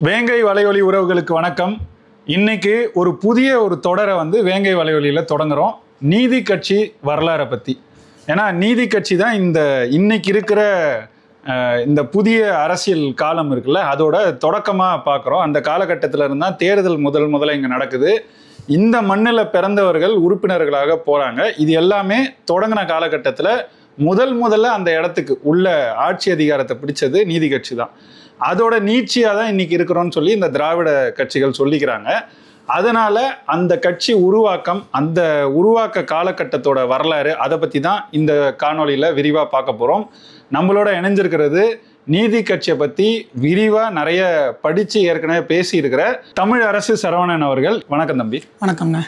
வேங்கை வலையொலி உறவுகளுக்கு வணக்கம். இன்னைக்கு ஒரு புதிய தொடரை வேங்கை வலையொலியில் தொடங்குறோம். நீதி கட்சி வரலாறை பற்றி. ஏன்னா நீதி கட்சி தான் இன்னைக்கு இருக்கிற இந்த புதிய அரசியல் காலம் இருக்குல்ல, அதோட தொடக்கமாக பார்க்குறோம். அந்த காலகட்டத்தில் இருந்தால் தேர்தல் முதல்ல இங்கே நடக்குது. இந்த மண்ணில் பிறந்தவர்கள் உறுப்பினர்களாக போகிறாங்க. இது எல்லாமே தொடங்கின காலகட்டத்தில் முதல்ல அந்த இடத்துக்கு உள்ள ஆட்சி அதிகாரத்தை பிடிச்சது நீதி கட்சி தான். அதோட நீட்சியாக தான் இன்னைக்கு இருக்கிறோன்னு சொல்லி இந்த திராவிட கட்சிகள் சொல்லிக்கிறாங்க. அதனால அந்த கட்சி உருவாக்கம், அந்த உருவாக்க காலகட்டத்தோட வரலாறு, அதை பற்றி தான் இந்த காணொலியில் விரிவாக பார்க்க போகிறோம். நம்மளோட இணைஞ்சிருக்கிறது நீதி கட்சியை பற்றி விரிவாக நிறைய படித்து ஏற்கனவே பேசியிருக்கிற தமிழரசு சரவணன் அவர்கள். வணக்கம் தம்பி. வணக்கம்ங்க.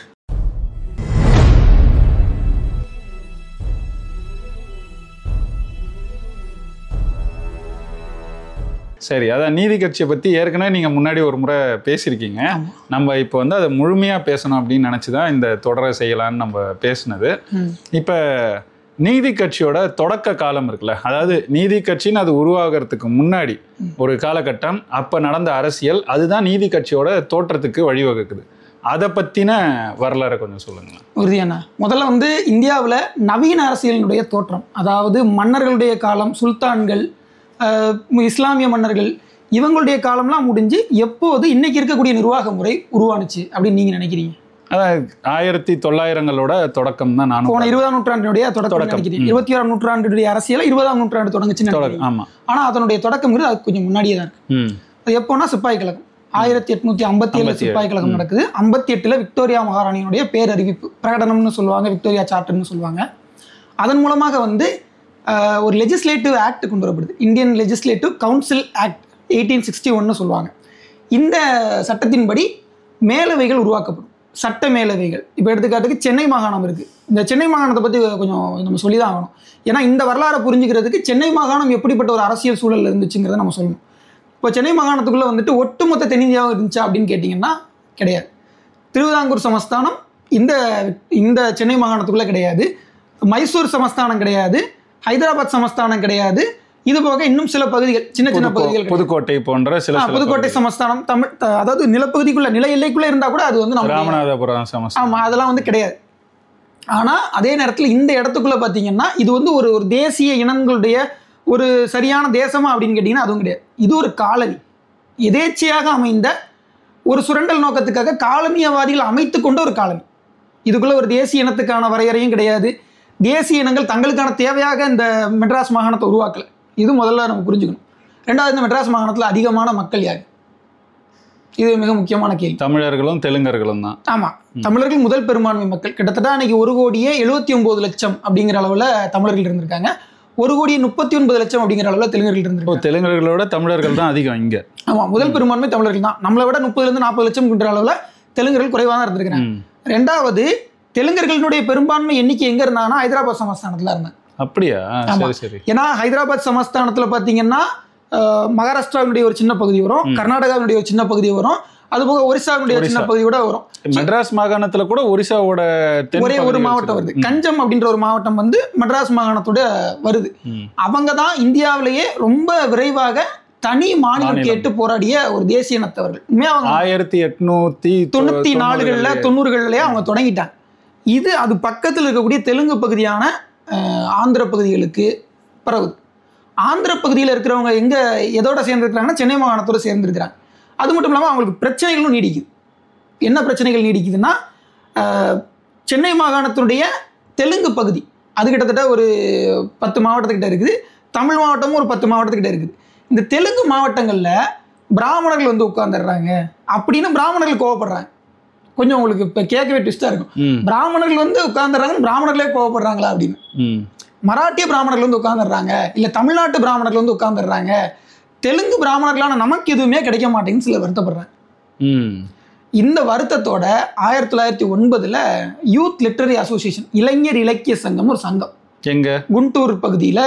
சரி, அதான் நீதி கட்சியை பற்றி ஏற்கனவே நீங்கள் முன்னாடி ஒரு முறை பேசியிருக்கீங்க. நம்ம இப்போ அதை முழுமையாக பேசணும் அப்படின்னு நினச்சி தான் இந்த தொடரை செய்யலான்னு நம்ம பேசினது. இப்போ நீதி கட்சியோட தொடக்க காலம் இருக்குல்ல, அதாவது நீதி கட்சின்னு அது உருவாகிறதுக்கு முன்னாடி ஒரு காலகட்டம், அப்போ நடந்த அரசியல், அதுதான் நீதி கட்சியோட தோற்றத்துக்கு வழிவகுக்குது. அதை பற்றின வரலாறை கொஞ்சம் சொல்லுங்கள். உறுதியாண்ணா. முதல்ல இந்தியாவில் நவீன அரசியலினுடைய தோற்றம், அதாவது மன்னர்களுடைய காலம், சுல்தான்கள், இஸ்லாமிய மன்னர்கள், இவங்களுடைய காலம்லாம் முடிஞ்சு எப்போது இன்னைக்கு இருக்கக்கூடிய நிர்வாக முறை உருவானுச்சு அப்படின்னு நீங்க நினைக்கிறீங்க? அதாவது 1900களோட தொடக்கம் தான். நான் போன 20ஆம் நூற்றாண்டினுடைய தொடக்கம் நினைக்கிறேன். 21ஆம் நூற்றாண்டுடைய அரசியல் 20ஆம் நூற்றாண்டு தொடங்குச்சுன்னு. ஆமா, ஆனா அதனுடைய தொடக்கம்ங்கிறது அது கொஞ்சம் முன்னாடியே தான் இருக்கு. அது எப்போனா சிப்பாய் கழகம் 1857 சிப்பாய் கழகம் நடக்குது. 58ல் விக்டோரியா மகாராணியினுடைய பேரறிவிப்பு பிரகடனம்னு சொல்லுவாங்க, விக்டோரியா சார்ட்டர்னு சொல்லுவாங்க. அதன் மூலமாக ஒரு லெஜிஸ்லேட்டிவ் ஆக்ட் கொண்டு வரப்படுது. இந்தியன் லெஜிஸ்லேட்டிவ் கவுன்சில் ஆக்ட் 1861 சொல்லுவாங்க. இந்த சட்டத்தின்படி மேலவைகள் உருவாக்கப்படும், சட்ட மேலவைகள். இப்போ எடுத்துக்காட்டுக்கு சென்னை மாகாணம் இருக்குது. இந்த சென்னை மாகாணத்தை பற்றி கொஞ்சம் நம்ம சொல்லி தான் ஆகணும். ஏன்னா இந்த வரலாறை புரிஞ்சுக்கிறதுக்கு சென்னை மாகாணம் எப்படிப்பட்ட ஒரு அரசியல் சூழல் இருந்துச்சுங்கிறத நம்ம சொல்லணும். இப்போ சென்னை மாகாணத்துக்குள்ளே ஒட்டுமொத்த தென்னிந்தியாவும் இருந்துச்சா அப்படின்னு கேட்டிங்கன்னா கிடையாது. திருவிதாங்கூர் சமஸ்தானம் இந்த சென்னை மாகாணத்துக்குள்ளே கிடையாது. மைசூர் சமஸ்தானம் கிடையாது. ஹைதராபாத் சமஸ்தானம் கிடையாது. இது போக இன்னும் சில பகுதிகள், சின்ன சின்ன பகுதிகள், புதுக்கோட்டை போன்ற சில புதுக்கோட்டை சமஸ்தானம், தமிழ், அதாவது நிலப்பகுதிக்குள்ள, நில எல்லைக்குள்ள இருந்தா கூட அது நம்ம ராமநாதபுரம் சமஸ்தானம், ஆமா, அதெல்லாம் கிடையாது. ஆனா அதே நேரத்தில் இந்த இடத்துக்குள்ள பாத்தீங்கன்னா இது ஒரு தேசிய இனங்களுடைய ஒரு சரியான தேசமா அப்படின்னு கேட்டீங்கன்னா அதுவும் கிடையாது. இது ஒரு காலனி, எதேச்சையாக அமைந்த ஒரு சுரண்டல் நோக்கத்துக்காக காலனியவாதிகள் அமைத்து கொண்ட ஒரு காலனி. இதுக்குள்ள ஒரு தேசிய இனத்துக்கான வரையறையும் கிடையாது. தேசிய இனங்கள் தங்களுக்கான தேவையாக இந்த மெட்ராஸ் மாகாணத்தை உருவாக்கல. இது முதல்ல நம்ம புரிஞ்சுக்கணும். ரெண்டாவது, இந்த மெட்ராஸ் மாகாணத்தில் அதிகமான மக்கள் யார்? இது மிக முக்கியமான கேள்வி. தமிழர்களும் தெலுங்கர்களும் தான். ஆமா, தமிழர்கள் முதல் பெரும்பான்மை மக்கள். கிட்டத்தட்ட அன்னைக்கு 1,79,00,000 அப்படிங்கிற அளவுல தமிழர்கள் இருந்திருக்காங்க. 1,39,00,000 அப்படிங்கிற அளவுல தெலுங்கர்கள் இருந்திருக்காங்க. தெலுங்கர்களோட தமிழர்கள் தான் அதிகம் இங்க. ஆமா, முதல் பெரும்பான்மை தமிழர்கள் தான். நம்மளை விட 30,000-40 லட்சம் அளவுல தெலுங்கர்கள் குறைவாக தான் இருந்திருக்கிறாங்க. ரெண்டாவது, தெலுங்கர்களுடைய பெரும்பான்மை எண்ணிக்கை எங்க இருந்தாங்கன்னா ஹைதராபாத் சமஸ்தானத்துல இருந்தாங்க. அப்படியா? சரி. ஏன்னா ஹைதராபாத் சமஸ்தானத்துல பாத்தீங்கன்னா மகாராஷ்டிராவுடைய ஒரு சின்ன பகுதி வரும், கர்நாடகாவுடைய ஒரு சின்ன பகுதி வரும், அதுபோக ஒரிசாவுடைய சின்ன பகுதி கூட வரும். மெட்ராஸ் மாகாணத்துல கூட ஒரிசாவோட ஒரே ஒரு மாவட்டம் வருது. கஞ்சம் அப்படின்ற ஒரு மாவட்டம் மெட்ராஸ் மாகாணத்தோட வருது. அவங்க தான் இந்தியாவிலேயே ரொம்ப விரைவாக தனி மாநிலம் கேட்டு போராடிய ஒரு தேசிய இனத்தவர்கள். 1894 90களிலே அவங்க தொடங்கிட்டாங்க. அது பக்கத்தில் இருக்கக்கூடிய தெலுங்கு பகுதியான ஆந்திர பகுதிகளுக்கு பரவுது. ஆந்திர பகுதியில் இருக்கிறவங்க எதோட சேர்ந்துருக்கிறாங்கன்னா சென்னை மாகாணத்தோடு சேர்ந்துருக்கிறாங்க. அது மட்டும் இல்லாமல் அவங்களுக்கு பிரச்சனைகளும் நீடிக்குது. என்ன பிரச்சனைகள் நீடிக்குதுன்னா, சென்னை மாகாணத்தினுடைய தெலுங்கு பகுதி அது கிட்டத்தட்ட ஒரு 10 மாவட்டத்துக்கிட்ட இருக்குது. தமிழ் மாவட்டமும் ஒரு 10 மாவட்டத்துக்கிட்ட இருக்குது. இந்த தெலுங்கு மாவட்டங்களில் பிராமணர்கள் உட்காந்துடுறாங்க அப்படின்னு பிராமணர்கள் கோவப்படுறாங்க. கொஞ்சம் உங்களுக்கு இப்போ கேட்கவே ட்விஸ்டாக இருக்கும். பிராமணர்கள் உட்காந்துடுறாங்க, பிராமணர்களே கோவப்படுறாங்களா அப்படின்னு. மராட்டிய பிராமணர்கள் உட்காந்துடுறாங்க, இல்லை தமிழ்நாட்டு பிராமணர்கள் உட்காந்துடுறாங்க, தெலுங்கு பிராமணர்களான நமக்கு எதுவுமே கிடைக்க மாட்டேங்குன்னு சிலர் வருத்தப்படுறாங்க. இந்த வருத்தத்தோட 1909 யூத் லிட்டரரி அசோசியேஷன், இளைஞர் இலக்கிய சங்கம், ஒரு சங்கம் எங்க குண்டூர் பகுதியில்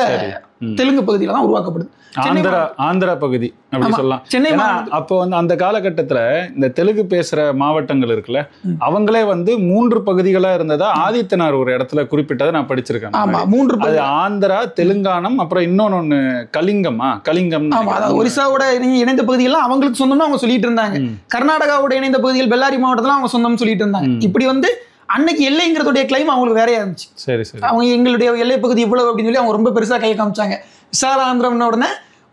தெலுங்கு பகுதியில தான் உருவாக்கப்படுது. ஆந்திரா பகுதி அப்படி சொல்லலாம். சென்னை அப்போ வந்து அந்த காலகட்டத்துல இந்த தெலுங்கு பேசுற மாவட்டங்கள் இருக்குல்ல, அவங்களே வந்து 3 பகுதிகளா இருந்ததா ஆதித்தனார் ஒரு இடத்துல குறிப்பிட்டதை நான் படிச்சிருக்கேன். ஆமா, 3 அது ஆந்திரா, தெலுங்கானம், அப்புறம் இன்னொன்னு கலிங்கம். ஆமா, அதாவது ஒரிசாவோட இணைந்த பகுதிகள்லாம் அவங்களுக்கு சொந்தம்னு அவங்க சொல்லிட்டு இருந்தாங்க. கர்நாடகாவோட இணைந்த பகுதிகள் பெல்லாரி மாவட்டத்துல அவங்க சொந்தம்னு சொல்லிட்டு இருந்தாங்க. இப்படி வந்து அன்னைக்கு எல்லைங்கிறதுடைய கிளைம் அவங்களுக்கு வேறையா இருந்துச்சு. சரி சரி. அவங்க எங்களுடைய எல்லை பகுதி இவ்வளவு அப்படின்னு சொல்லி அவங்க ரொம்ப பெருசா கை காமிச்சாங்க. விசால ஆந்திரம்ன உடனே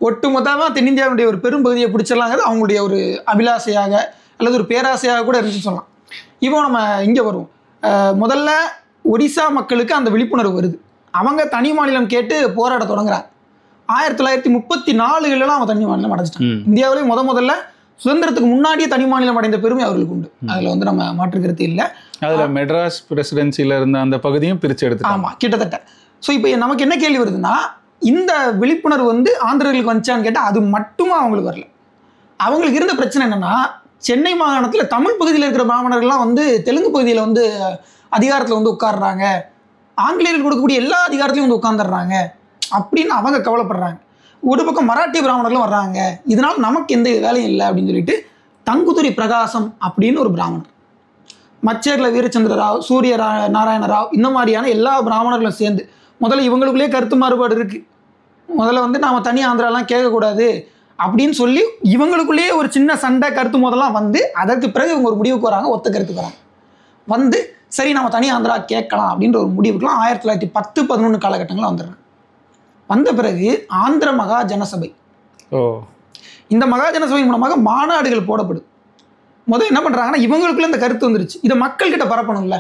ஒட்டுமொத்தமா தென்னிந்தியாவுடைய ஒரு பெரும் பகுதியை பிடிச்சிடலாங்கிறது அவங்களுடைய ஒரு அபிலாசையாக அல்லது ஒரு பேராசையாக கூட இருந்துச்சு சொல்லலாம். இப்போ நம்ம இங்கே வருவோம். முதல்ல ஒடிசா மக்களுக்கு அந்த விழிப்புணர்வு வருது. அவங்க தனி மாநிலம் கேட்டு போராட தொடங்குறாங்க. 1934 அவங்க தனி மாநிலம் அடைஞ்சிட்டாங்க. இந்தியாவிலேயே முதல்ல சுதந்திரத்துக்கு முன்னாடியே தனி மாநிலம் அடைந்த பெருமை அவர்களுக்கு உண்டு. அதில் வந்து நம்ம மாற்றுக்கிறது இல்லை. அதில் மெட்ராஸ் பிரசிடென்சியில் இருந்த அந்த பகுதியும் பிரித்து எடுத்து. ஆமாம், கிட்டத்தட்ட. ஸோ இப்போ நமக்கு என்ன கேள்வி வருதுன்னா, இந்த விழிப்புணர்வு வந்து ஆந்திரர்களுக்கு வந்துச்சான்னு கேட்டால் அது மட்டுமா அவங்களுக்கு வரல. அவங்களுக்கு இருந்த பிரச்சனை என்னென்னா, சென்னை மாகாணத்தில் தமிழ் பகுதியில் இருக்கிற பிராமணர்கள்லாம் வந்து தெலுங்கு பகுதியில் வந்து அதிகாரத்தில் வந்து உட்காடுறாங்க, ஆங்கிலேயர்கள் கொடுக்கக்கூடிய எல்லா அதிகாரத்திலையும் வந்து உட்காந்துடுறாங்க அப்படின்னு அவங்க கவலைப்படுறாங்க. ஒரு பக்கம் மராட்டிய பிராமணர்களும் வர்றாங்க, இதனால் நமக்கு எந்த வேலையும் இல்லை அப்படின்னு சொல்லிட்டு தங்குதுரி பிரகாசம் அப்படின்னு ஒரு பிராமணர், மச்சேர்ல வீரச்சந்திர ராவ், சூரிய நாராயண ராவ், இந்த மாதிரியான எல்லா பிராமணர்களும் சேர்ந்து முதல்ல இவங்களுக்குள்ளேயே கருத்து மாறுபாடு இருக்குது. முதல்ல வந்து நாம் தனி ஆந்திராலாம் கேட்கக்கூடாது அப்படின்னு சொல்லி இவங்களுக்குள்ளேயே ஒரு சின்ன சண்டை கருத்து முதலாம் வந்து அதற்கு பிறகு இவங்க ஒரு முடிவுக்கு வராங்க, ஒத்த கருத்துக்கு வராங்க. வந்து சரி நம்ம தனி ஆந்திரா கேட்கலாம் அப்படின்ற ஒரு முடிவுக்குலாம் 1910-11 காலகட்டங்களில் வந்துடுறாங்க. வந்த பிறகு ஆந்திர மகா ஜனசபை, இந்த மகா ஜனசபை மூலமாக மாநாடுகள் போடப்படுது. முதல் என்ன பண்ணுறாங்கன்னா, இவங்களுக்குள்ள இந்த கருத்து வந்துருச்சு, இதை மக்கள்கிட்ட பரப்பணும்ல.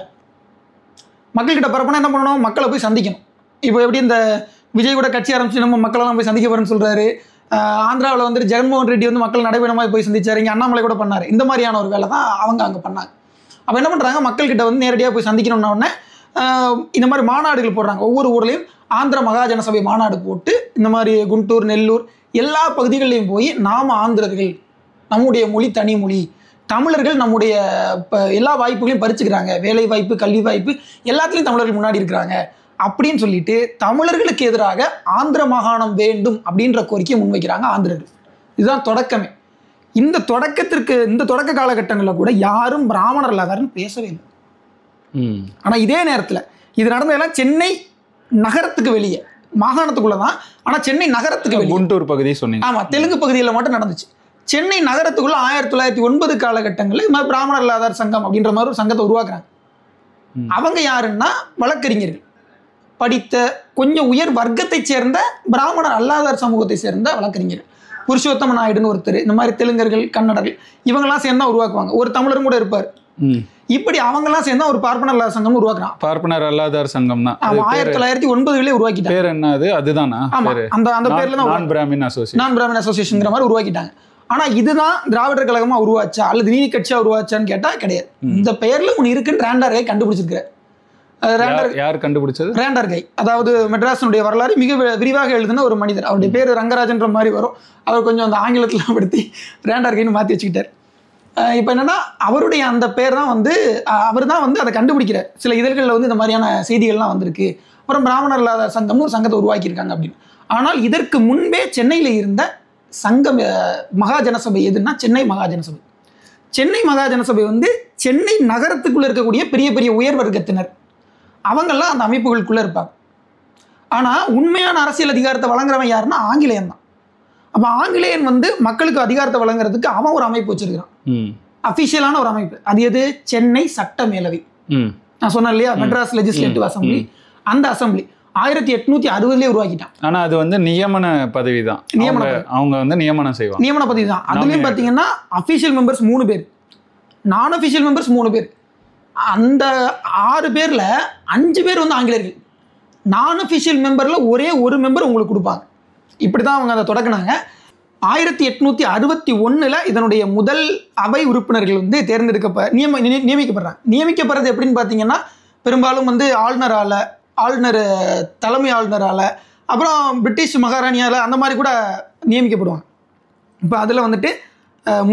மக்கள்கிட்ட பரப்பணும் என்ன பண்ணணும், மக்களை போய் சந்திக்கணும். இப்போ எப்படி இந்த விஜய் கூட கட்சி ஆரம்பிச்சு நம்ம மக்களெல்லாம் போய் சந்திக்க போகிறேன்னு சொல்கிறாரு. ஆந்திராவில் வந்துட்டு ஜெகன்மோகன் ரெட்டி வந்து மக்கள் நடைபெறமாக போய் சந்திச்சார். இங்கே அண்ணாமலை கூட பண்ணார். இந்த மாதிரியான ஒரு வேலை தான் அவங்க அங்கே பண்ணாங்க. அப்போ என்ன பண்ணுறாங்க, மக்கள்கிட்ட வந்து நேரடியாக போய் சந்திக்கணும்ன உடனே இந்த மாதிரி மாநாடுகள் போடுறாங்க. ஒவ்வொரு ஊர்லேயும் ஆந்திர மகாஜன சபை மாநாடு போட்டு இந்த மாதிரி குண்டூர், நெல்லூர் எல்லா பகுதிகளிலையும் போய் நாம் ஆந்திரர்கள், நம்முடைய மொழி தனி மொழி, தமிழர்கள் நம்முடைய எல்லா வாய்ப்புகளையும் பறிச்சுக்கிறாங்க, வேலை வாய்ப்பு, கல்வி வாய்ப்பு எல்லாத்துலேயும் தமிழர்கள் முன்னாடி இருக்கிறாங்க அப்படின்னு சொல்லிட்டு தமிழர்களுக்கு எதிராக ஆந்திர மாகாணம் வேண்டும் அப்படின்ற கோரிக்கையை முன்வைக்கிறாங்க ஆந்திரர்கள். இதுதான் தொடக்கமே. இந்த தொடக்க காலகட்டங்களில் கூட யாரும் பிராமணர் இல்லாதாருன்னு பேசவே இல்லை. ஆனால் இதே நேரத்தில் இது நடந்ததெல்லாம் சென்னை நகரத்துக்கு வெளியே, மாகாணத்துக்குள்ள தான். ஆனால் சென்னை நகரத்துக்கு வெளியே, குண்டூர் பகுதி சொன்னீங்க. ஆமாம், தெலுங்கு பகுதியில் மட்டும் நடந்துச்சு. சென்னை நகரத்துக்குள்ள 1909 காலகட்டங்களில் இது மாதிரி பிராமணர் இல்லாதார் சங்கம் அப்படின்ற மாதிரி ஒரு சங்கத்தை உருவாக்குறாங்க. அவங்க யாருன்னா வழக்கறிஞர்கள், படித்த கொஞ்சம் உயர் வர்க்கத்தை சேர்ந்த பிராமணர் அல்லாதார் சமூகத்தை சேர்ந்த வழக்கறிஞர்கள். புருஷோத்தம நாயுடுன்னு ஒருத்தர், இந்த மாதிரி தெலுங்கர்கள், கன்னடர்கள் இவங்கெல்லாம் சேர்ந்தா உருவாக்குவாங்க. ஒரு தமிழரும் கூட இருப்பார். இப்படி அவங்கெல்லாம் சேர்ந்தா ஒரு பார்ப்பனர் அல்லாதார் சங்கம் உருவாக்குறான். பார்ப்பனர் அல்லாதார் சங்கம் தான் 1909 உருவாக்கிட்டாங்க. பேர் என்ன அது? அதுதானா? அந்த பேர்ல தான் நான் பிராமின் அசோசியேஷன் மாதிரி உருவாக்கிட்டாங்க. ஆனா இதுதான் திராவிடர் கழகமா உருவாச்சா அல்லது நீதி கட்சியா உருவாச்சான்னு கேட்டா கிடையாது. இந்த பெயர்ல ஒன்று இருக்குன்னு ரேண்டர் கை கண்டுபிடிச்சிருக்கிற. யார் கண்டுபிடிச்சது? ரேண்டர் கை. அதாவது மெட்ராஸினுடைய வரலாறு மிக விரிவாக எழுதின ஒரு மனிதர். அவருடைய பேர் ரங்கராஜன்ற மாதிரி வரும். அவர் கொஞ்சம் அந்த ஆங்கிலத்தில் படுத்தி ரேண்டர் கைன்னு மாற்றி வச்சுக்கிட்டார். இப்போ என்னன்னா, அவருடைய அந்த பேர் தான் வந்து அவர் தான் வந்து அதை கண்டுபிடிக்கிறார். சில இதழ்களில் வந்து இந்த மாதிரியான செய்திகள்லாம் வந்திருக்கு. அப்புறம் பிராமணர் இல்லாத சங்கம்னு ஒரு சங்கத்தை உருவாக்கியிருக்காங்க அப்படின்னு. ஆனால் இதற்கு முன்பே சென்னையில் இருந்த சங்கம் மகாஜனசபை எதுன்னா சென்னை மகாஜனசபை. சென்னை மகாஜனசபை வந்து சென்னை நகரத்துக்குள்ளே இருக்கக்கூடிய பெரிய பெரிய உயர் வர்க்கத்தினர் அவங்கெல்லாம் அந்த அமைப்புகளுக்குள்ளே இருப்பாங்க. ஆனால் உண்மையான அரசியல் அதிகாரத்தை வழங்குறவன் யாருன்னா ஆங்கிலேயன் தான். அப்போ ஆங்கிலேயன் வந்து மக்களுக்கு அதிகாரத்தை வழங்குறதுக்கு அவன் ஒரு அமைப்பு வச்சிருக்கிறான், அஃபிஷியலான ஒரு அமைப்பு. அது எது? சென்னை சட்ட மேலவை. நான் சொன்னேன் இல்லையா, மெட்ராஸ் லெஜிஸ்லேட்டிவ் அசம்பிளி. அந்த அசம்பிளி 1860 உருவாக்கிட்டான். ஆனால் அது வந்து நியமன பதவி தான். அவங்க வந்து நியமனம் செய்வாங்க. நியமன பதவி தான். அதுலேயும் பார்த்தீங்கன்னா அஃபிஷியல் மெம்பர்ஸ் 3 பேர், நான் அஃபிஷியல் மெம்பர்ஸ் 3 பேர். அந்த 6 பேரில் 5 பேர் வந்து ஆங்கிலேயர்கள். நான் அஃபிஷியல் மெம்பரில் ஒரே ஒரு மெம்பர் உங்களுக்கு கொடுப்பாங்க. இப்படி தான் அவங்க அதை தொடங்கினாங்க. 1861 இதனுடைய முதல் அவை உறுப்பினர்கள் வந்து நியமிக்கப்படுறாங்க. நியமிக்கப்படுறது எப்படின்னு பார்த்தீங்கன்னா, பெரும்பாலும் வந்து ஆளுநர் தலைமை ஆளுநரால், அப்புறம் பிரிட்டிஷ் மகாராணியால், அந்த மாதிரி கூட நியமிக்கப்படுவாங்க. இப்போ அதில் வந்துட்டு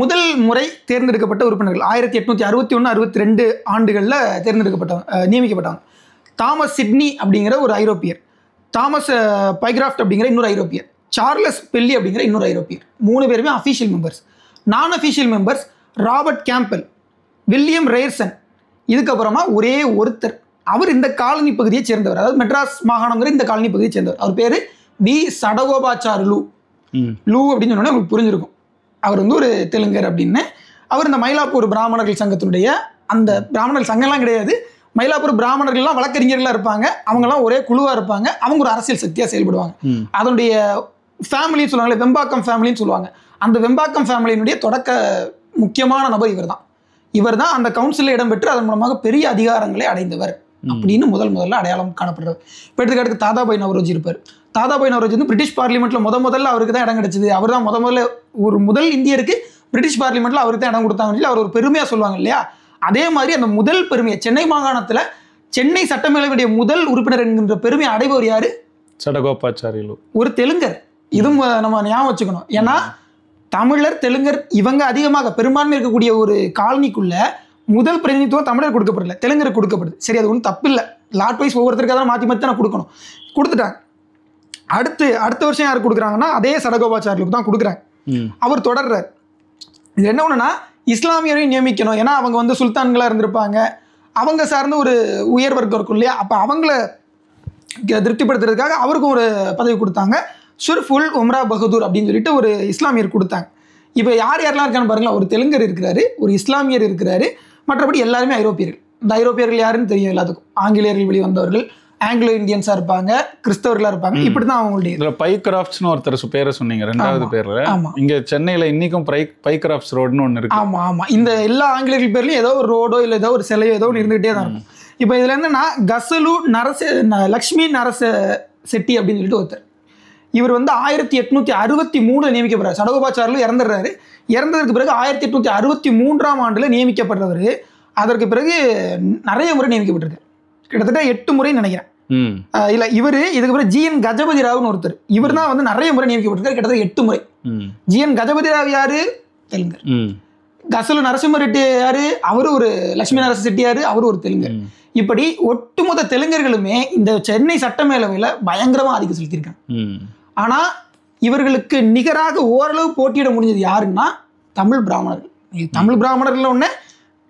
முதல் முறை தேர்ந்தெடுக்கப்பட்ட உறுப்பினர்கள் 1861-62 ஆண்டுகளில் நியமிக்கப்பட்டவங்க தாமஸ் சிட்னி அப்படிங்கிற ஒரு ஐரோப்பியர், தாமஸ் பைக்ராஃப்ட் அப்படிங்கிற இன்னொரு ஐரோப்பியர், சார்லஸ் பெல்லி அப்படிங்கிற இன்னொரு ஐரோப்பியர், 3 பேருமே அஃபீஷியல் மெம்பர்ஸ். நான் official members Robert Campbell, William Ryerson, இதுக்கப்புறமா ஒரே ஒருத்தர், அவர் இந்த காலனி பகுதியை சேர்ந்தவர், அதாவது மெட்ராஸ் மாகாணங்கிற இந்த காலனி பகுதியை சேர்ந்தவர். அவர் பேர் வி சடகோபாச்சார்லு. லூ அப்படின்னு சொன்னோன்னே உங்களுக்கு புரிஞ்சிருக்கும் அவர் வந்து ஒரு தெலுங்கர் அப்படின்னு. அவர் இந்த மயிலாப்பூர் பிராமணர்கள் சங்கத்தினுடைய, அந்த பிராமணர்கள் சங்கம்லாம் கிடையாது, மயிலாப்பூர் பிராமணர்கள்லாம் வழக்கறிஞர்களாக இருப்பாங்க, அவங்கெல்லாம் ஒரே குழுவாக இருப்பாங்க, அவங்க ஒரு அரசியல் சக்தியாக செயல்படுவாங்க. அதனுடைய ஃபேமிலின்னு சொல்லுவாங்களே, வெம்பாக்கம் ஃபேமிலின்னு சொல்லுவாங்க, அந்த வெம்பாக்கம் ஃபேமிலியினுடைய தொடக்க முக்கியமான நபர் இவர் தான் அந்த கவுன்சிலில் இடம்பெற்று அதன் மூலமாக பெரிய அதிகாரங்களை அடைந்தவர் அப்படின்னு முதல்ல அடையாளம் காணப்படுறாரு. இப்போ எடுத்துக்காட்டுக்கு தாதாபாய் நவரோஜி இருப்பார். தாதாபாய் நவரோஜி வந்து பிரிட்டிஷ் பார்லிமெண்ட்டில் முதல்ல அவருக்கு தான் இடம் கிடைச்சது, அவர் தான் முதல்ல ஒரு முதல் இந்தியருக்கு பிரிட்டிஷ் பார்லிமெண்ட்டில் அவருக்கு தான் இடம் கொடுத்தாங்கன்னு சொல்லி அவர் ஒரு பெருமையாக சொல்லுவாங்க இல்லையா. அதே மாதிரி அந்த முதல் பெருமையை சென்னை மாகாணத்தில் சென்னை சட்டமேலவையுடைய முதல் உறுப்பினர் என்கின்ற பெருமையை அடைபவர் யாரு? சடகோபாச்சாரிலு, ஒரு தெலுங்கர். இதுவும் நம்ம ஞாபகம் வச்சுக்கணும். ஏன்னா தமிழர் தெலுங்கர் இவங்க அதிகமாக பெரும்பான்மை இருக்கக்கூடிய ஒரு காலனிக்குள்ள முதல் பிரதிநிதித்துவம் தமிழர் கொடுக்கப்படல, தெலுங்கருக்கு கொடுக்கப்படுது. சரி, அது ஒன்றும் தப்பு இல்லை. லாட் வைஸ் ஒவ்வொருத்தருக்காக தான் மாற்றி தான் கொடுக்கணும், கொடுத்துட்டாங்க. அடுத்த வருஷம் யாருக்கு கொடுக்குறாங்கன்னா அதே சடகோபாச்சாரிலுக்கு தான் கொடுக்குறாங்க. அவர் தொடர்றார். இது என்ன ஒன்றுனா இஸ்லாமியரையும் நியமிக்கணும், ஏன்னா அவங்க வந்து சுல்தான்களாக இருந்திருப்பாங்க, அவங்க சார்ந்த ஒரு உயர் வர்க்கம் இருக்கும் இல்லையா. அப்போ அவங்கள திருப்திப்படுத்துறதுக்காக அவருக்கும் ஒரு பதவி கொடுத்தாங்க, ஷுர்ஃபுல் உம்ரா பகதூர் அப்படின்னு சொல்லிட்டு ஒரு இஸ்லாமியர் கொடுத்தாங்க. இப்போ யாரெல்லாம் இருக்கான்னு பாருங்களா, ஒரு தெலுங்கர் இருக்கிறாரு, ஒரு இஸ்லாமியர் இருக்கிறாரு, மற்றபடி எல்லாருமே ஐரோப்பியர்கள். இந்த ஐரோப்பியர்கள் யாருன்னு தெரியும் எல்லாத்துக்கும், ஆங்கிலேயர்கள் வெளிவந்தவர்கள், ஆங்கிலோ இந்தியன்ஸா இருப்பாங்க, கிறிஸ்தவர்களா இருப்பாங்க, இப்படிதான் அவங்களுடைய. பைக்ராஃப்ட்ஸ்னு ஒருத்தர் பேரை சொன்னீங்க, 2வது பேர்ல. இங்க சென்னையில இன்னைக்கும் பைக்ராஃப்ட்ஸ் ரோடுன்னு ஒன்று இருக்கு. ஆமா, இந்த எல்லா ஆங்கிலேயர்கள் பேர்லயும் ஏதோ ஒரு ரோடோ இல்லை ஏதோ ஒரு சிலையோ ஏதோ ஒன்று இருந்துகிட்டே தான் இருக்கும். இப்போ இதுல என்னன்னா கசலு லக்ஷ்மி நரச செட்டி அப்படின்னு சொல்லிட்டு ஒருத்தர், இவர் வந்து 1863 நியமிக்கப்படுறாரு. சடகோபாச்சாரிலும் இறந்துடுறாரு. இறந்ததுக்கு பிறகு 1863ஆம் ஆண்டுல நியமிக்கப்படுறவர். அதற்கு பிறகு நிறைய முறை நியமிக்கப்பட்டிருக்காரு, கிட்டத்தட்ட 8 முறை நினைக்கிறேன். இல்ல இவரு இதுக்கு பிறகு ஜிஎன் கஜபதி ராவ்னு ஒருத்தர், இவர் தான் வந்து நிறைய முறை நியமிக்கப்பட்டிருக்காரு, கிட்டத்தட்ட 8 முறை. ஜிஎன் கஜபதி ராவ் யாரு? தெலுங்கர். கசலு நரசிம்ம ரெட்டி யாரு? அவரு ஒரு லட்சுமி நரச செட்டியாரு, அவரு ஒரு தெலுங்கர். இப்படி ஒட்டுமொத்த தெலுங்கர்களுமே இந்த சென்னை சட்டமேலவையில பயங்கரமா ஆதிக்கம் செலுத்தியிருக்காங்க. ஆனா இவர்களுக்கு நிகராக ஓரளவு போட்டியிட முடிஞ்சது யாருன்னா தமிழ் பிராமணர்கள். தமிழ் பிராமணர்கள் ஒண்ணு,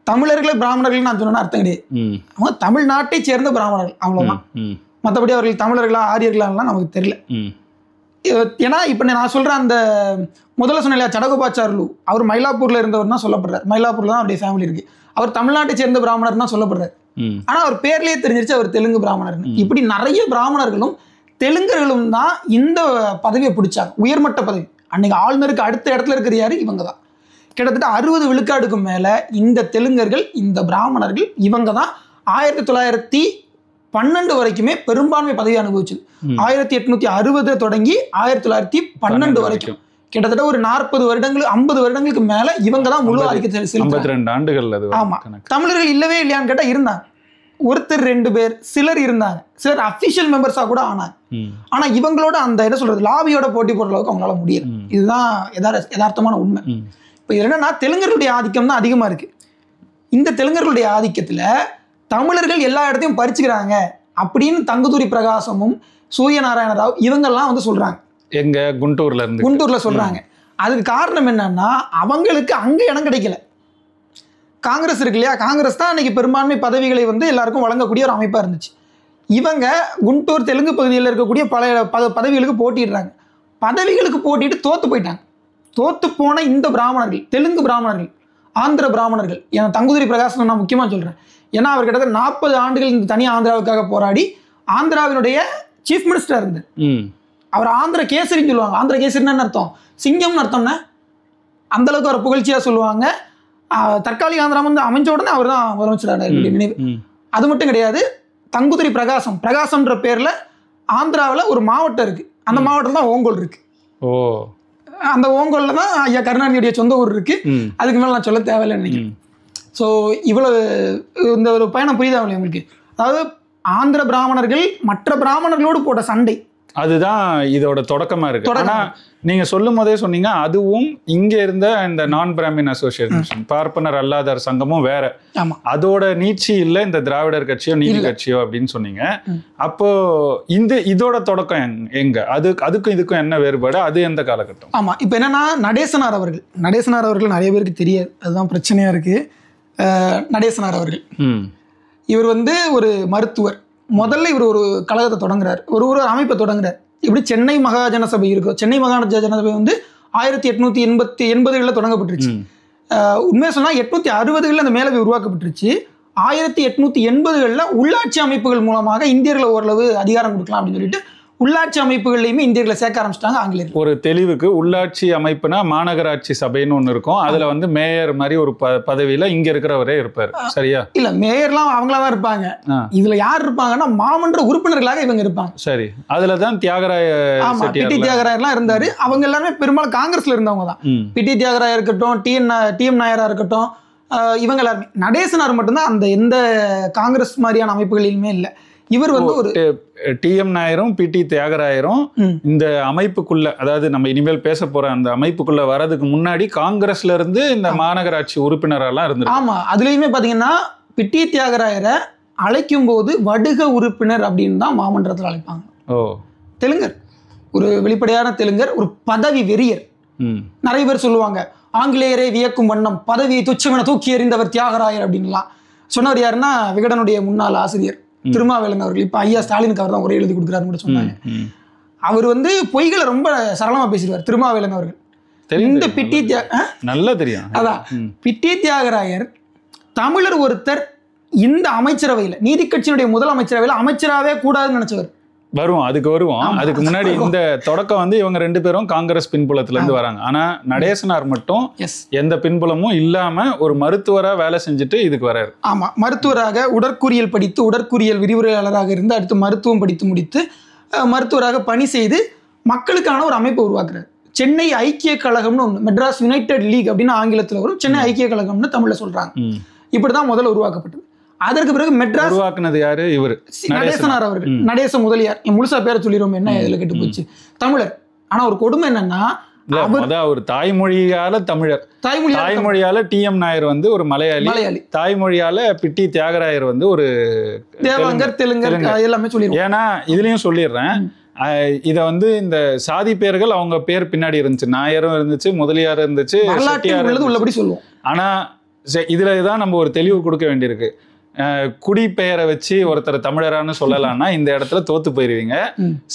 தமிழர்களை பிராமணர்கள் நான் சொன்னா அர்த்தம் கிடையாது, அவங்க தமிழ்நாட்டை சேர்ந்த பிராமணர்கள், அவ்வளவுதான். மற்றபடி அவர்கள் தமிழர்களா ஆரியர்களாலாம் நமக்கு தெரியல. ஏன்னா இப்ப நான் சொல்றேன், அந்த முதல்ல சொன்ன இல்லையா சடகோபாச்சார்லு, அவர் மயிலாப்பூர்ல இருந்தவர் தான் சொல்லப்படுறாரு, மயிலாப்பூர்ல தான் அவருடைய ஃபேமிலி இருக்கு, அவர் தமிழ்நாட்டை சேர்ந்த பிராமணர் தான் சொல்லப்படுறாரு. ஆனா அவர் பேர்லயே தெரிஞ்சிருச்சு அவர் தெலுங்கு பிராமணர்னு. இப்படி நிறைய பிராமணர்களும் தெலுங்கர்களும் தான் இந்த பதவியை பிடிச்சாங்க, உயர்மட்ட பதவி. அன்னைக்கு ஆளுநருக்கு அடுத்த இடத்துல இருக்கிற யாரு? இவங்க தான். கிட்டத்தட்ட 60 விழுக்காடுக்கு மேல இந்த தெலுங்கர்கள், இந்த பிராமணர்கள், இவங்க தான் 1912 வரைக்குமே பெரும்பான்மை பதவி அனுபவிச்சது. 1860 தொடங்கி 1912 வரைக்கும் கிட்டத்தட்ட ஒரு 40 வருடங்கள் 50 வருடங்களுக்கு மேல இவங்க தான் முழு ஆதிக்கத்தை செலுத்தினாங்க. 52 ஆண்டுகள். ஆமா, தமிழர்கள் இல்லவே இல்லையான்னு கேட்டா இருந்தாங்க, ஒருத்தர் 2 பேர், சிலர் இருந்தாங்க, சிலர் அபிஷியல் மெம்பர்ஸா கூட ஆனாங்க. ஆனா இவங்களோட அந்த என்ன சொல்றது லாபியோட போட்டி போடுற அளவுக்கு அவங்களால முடியல. இதுதான் யதார்த்தமான உண்மை. இப்ப என்னன்னா தெலுங்கர்களுடைய ஆதிக்கம் தான் அதிகமா இருக்கு. இந்த தெலுங்கர்களுடைய ஆதிக்கத்துல தமிழர்கள் எல்லா இடத்தையும் பறிச்சுக்கிறாங்க அப்படின்னு தங்குதுரி பிரகாசமும் சூரியநாராயண ராவ் இவங்கெல்லாம் வந்து சொல்றாங்க. எங்க குண்டூர்ல சொல்றாங்க. அதுக்கு காரணம் என்னன்னா அவங்களுக்கு அங்க இடம் கிடைக்கல. காங்கிரஸ் இருக்கு இல்லையா, காங்கிரஸ் தான் அன்னைக்கு பெரும்பான்மை பதவிகளை வந்து எல்லாருக்கும் வழங்கக்கூடிய ஒரு அமைப்பா இருந்துச்சு. இவங்க குண்டூர் தெலுங்கு பகுதியில் இருக்கக்கூடிய பல பதவிகளுக்கு போட்டிடுறாங்க. பதவிகளுக்கு போட்டிட்டு தோத்து போயிட்டாங்க. தோத்து போன இந்த பிராமணர்கள், தெலுங்கு பிராமணர்கள், ஆந்திர பிராமணர்கள், என் தங்குதுரி பிரகாசம் நான் முக்கியமாக சொல்றேன். ஏன்னா அவர் கிட்டத்தட்ட 40 ஆண்டுகள் இந்த தனி ஆந்திராவுக்காக போராடி ஆந்திராவினுடைய சீஃப் மினிஸ்டரா இருந்தார். அவர் ஆந்திர கேசரின்னு சொல்லுவாங்க. ஆந்திர கேசரின்னு அர்த்தம் சிங்கம்னு அர்த்தம்னா, அந்த அளவுக்கு அவர் புகழ்ச்சியா சொல்லுவாங்க. தற்காலிக ஆந்திரா வந்து அமைஞ்ச உடனே அவர் தான் முதலமைச்சராக நினைவு. அது மட்டும் கிடையாது, தங்குதுரி பிரகாசம்ன்ற பேர்ல ஆந்திராவில் ஒரு மாவட்டம் இருக்கு. அந்த மாவட்டம் தான் ஓங்கோல் இருக்கு. அந்த ஓங்கோல்ல தான் ஐயா கருணாநிதியுடைய சொந்த ஊர் இருக்கு. அதுக்கு மேல நான் சொல்ல தேவையில்லைன்னு நினைக்கிறேன். ஸோ இவ்வளவு இந்த ஒரு பயணம் புரியுதா உங்களுக்கு? அதாவது ஆந்திர பிராமணர்கள் மற்ற பிராமணர்களோடு போட்ட சண்டை, அதுதான் இதோட தொடக்கமா இருக்கு. ஆனா நீங்க சொல்லும் போதே சொன்னீங்க அதுவும் இங்க இருந்த இந்த நான் பிராமின் அசோசியேஷன் பார்ப்பனர் அல்லாதார் சங்கமும் வேற, அதோட நீட்சி இல்ல இந்த திராவிடர் கட்சியோ நீதி கட்சியோ அப்படின்னு சொன்னீங்க. அப்போ இதோட தொடக்கம் எங்க? அதுக்கும் இதுக்கும் என்ன வேறுபாடு? அது எந்த காலகட்டம்? ஆமா, இப்ப என்னன்னா நடேசனார் அவர்கள் நிறைய பேருக்கு தெரியாது, அதுதான் பிரச்சனையா இருக்கு. நடேசனார் அவர்கள் இவர் வந்து ஒரு மருத்துவர். முதல்ல இவர் ஒரு கழகத்தை தொடங்குறாரு, ஒரு அமைப்பை தொடங்குறாரு. இப்படி சென்னை மகாஜன சபை இருக்கும். சென்னை மகாஜன சபை வந்து 1880களில் தொடங்கப்பட்டுருச்சு. உண்மையாக சொன்னால் 860களில் அந்த மேலவை உருவாக்கப்பட்டுருச்சு. 1880களில் உள்ளாட்சி அமைப்புகள் மூலமாக இந்தியர்களை ஓரளவு அதிகாரம் கொடுக்கலாம் அப்படின்னு சொல்லிட்டு உள்ளாட்சி அமைப்புகள்லையுமே இந்தியர்களை சேர்க்க ஆரம்பிச்சிட்டாங்க ஆங்கிலேயர். ஒரு தெளிவுக்கு, உள்ளாட்சி அமைப்புனா மாநகராட்சி சபைன்னு ஒன்று இருக்கும். அதுல வந்து மேயர் மாதிரி ஒரு பதவியில இங்க இருக்கிறவரே இருப்பார், சரியா? இல்ல, மேயர்லாம் அவங்களா தான் இருப்பாங்க. இதுல யார் இருப்பாங்கன்னா மாமன்ற உறுப்பினர்களாக இவங்க இருப்பாங்க. சரி, அதுலதான் பிடி தியாகராயர்லாம் இருந்தாரு. அவங்க எல்லாருமே பெரும்பாலும் காங்கிரஸ்ல இருந்தவங்க தான். பிடி தியாகராயர் இருக்கட்டும், டிஎம் நாயரா இருக்கட்டும், இவங்க எல்லாருமே. நடேசனார் மட்டும்தான் அந்த எந்த காங்கிரஸ் மாதிரியான அமைப்புகளிலுமே இல்லை. இவர் வந்து ஒரு டிஎம் நாயரும் பிடி தியாகராயரும் இந்த அமைப்புக்குள்ள, அதாவது நம்ம இனிமேல் பேச போற அந்த அமைப்புக்குள்ள வரதுக்கு முன்னாடி காங்கிரஸ்ல இருந்து இந்த மாநகராட்சி உறுப்பினரெல்லாம் இருந்து. ஆமா, அதுலயுமே பாத்தீங்கன்னா பிடி தியாகராயரை அழைக்கும் போது வடுக உறுப்பினர் அப்படின்னு தான் மாமன்றத்தில் அழைப்பாங்க. தெலுங்கர், ஒரு வெளிப்படையான தெலுங்கர், ஒரு பதவி வெறியர். நிறைய பேர் சொல்லுவாங்க ஆங்கிலேயரை வியக்கும் வண்ணம் பதவியை துச்சமென தூக்கி எறிந்தவர் தியாகராயர் அப்படின்லாம் சொன்னவர் யாருன்னா விகடனுடைய முன்னாள் ஆசிரியர் திருமாவேலன் அவர்கள். இப்ப ஐயா ஸ்டாலினுக்கு அவர் தான் உரை எழுதி கொடுக்குறாருன்னு கூட சொன்னாங்க. அவர் வந்து பொய்களை ரொம்ப சரளமா பேசிடுவார் திருமாவேலன் அவர்கள். இந்த பிட்டி நல்லா தெரியும். அதான் பிட்டி தியாகராயர் தமிழர் ஒருத்தர் இந்த அமைச்சரவையில், நீதி கட்சியினுடைய முதல் அமைச்சரவையில் அமைச்சராகவே கூடாதுன்னு நினைச்சவர். அதுக்கு அதுக்கு முன்னாடி இந்த தொடக்கம் வந்து இவங்க ரெண்டு பேரும் காங்கிரஸ் பின்புலத்துல இருந்து வராங்க. ஆனா நடேசனார் மட்டும் எந்த பின்புலமும் இல்லாம ஒரு மருத்துவரா வேலை செஞ்சுட்டு இதுக்கு வராரு. ஆமா, மருத்துவராக உடற்கூறியல் படித்து உடற்கூறியல் விரிவுரையாளராக இருந்து அடுத்து மருத்துவம் படித்து முடித்து மருத்துவராக பணி செய்து மக்களுக்கான ஒரு அமைப்பை உருவாக்குறாரு. சென்னை ஐக்கிய கழகம்னு ஒன்று, மெட்ராஸ் யுனைடெட் லீக் அப்படின்னு ஆங்கிலத்தில் வரும், சென்னை ஐக்கிய கழகம்னு தமிழ்ல சொல்றாங்க. இப்படிதான் முதல்ல உருவாக்கப்பட்டது. அதற்கு பிறகு மெட்ராஸ் உருவாக்குனது யாரு? இவர் நடேசனார் அவர்கள். நடேச முதலியார், முழுசா பேரை சொல்லிடுவோம், என்ன இதுல கெட்டு போச்சு, தமிழர். ஆனா ஒரு கொடுமை என்னன்னா ஒரு தாய்மொழியால தமிழர், தாய்மொழியால டிஎம் நாயர் வந்து ஒரு மலையாளி, தாய்மொழியால பிட்டி தியாகராயர் வந்து ஒரு தேவங்கர், தெலுங்கர் எல்லாமே சொல்லிடுவோம். ஏன்னா இதுலயும் சொல்லிடுறேன், இத வந்து இந்த சாதி பேர்கள் அவங்க பேர் பின்னாடி இருந்துச்சு, நாயரும் இருந்துச்சு, முதலியார் இருந்துச்சு, உள்ளபடி சொல்லுவோம். ஆனா இதுலதான் நம்ம ஒரு தெளிவு கொடுக்க வேண்டியிருக்கு. குடிப்பெயரை வச்சு ஒருத்தர் தமிழரான்னு சொல்லலாம்னா இந்த இடத்துல தோத்து போயிருவீங்க.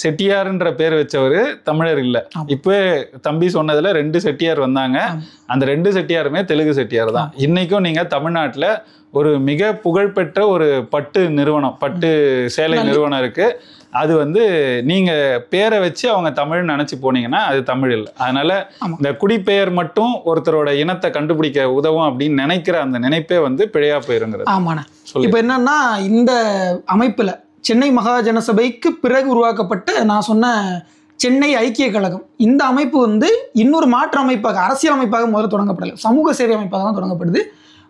செட்டியார்ன்ற பேர் வச்சவரு தமிழர் இல்ல. இப்ப தம்பி சொன்னதுல 2 செட்டியார் வந்தாங்க. அந்த 2 செட்டியாருமே தெலுங்கு செட்டியார் தான். இன்னைக்கும் நீங்க தமிழ்நாட்டுல ஒரு மிக புகழ்பெற்ற ஒரு பட்டு நிறுவனம், பட்டு சேலை நிறுவனம் இருக்கு. அது வந்து நீங்க பேரை வச்சு அவங்க தமிழ்னு நினைச்சு போனீங்கன்னா அது தமிழ் இல்லை. அதனால இந்த குடிப்பெயர் மட்டும் ஒருத்தரோட இனத்தை கண்டுபிடிக்க உதவும் அப்படின்னு நினைக்கிற அந்த நினைப்பே வந்து பிழையா போயிருங்கிறது. ஆமாண்ணா. இப்ப என்னன்னா இந்த அமைப்புல சென்னை மகாஜன சபைக்கு பிறகு உருவாக்கப்பட்ட நான் சொன்ன சென்னை ஐக்கிய கழகம், இந்த அமைப்பு வந்து இன்னொரு மாற்று அமைப்பாக, அரசியல் அமைப்பாக முதல்ல தொடங்கப்படலை, சமூக சேவை அமைப்பாக தான் தொடங்கப்படுது.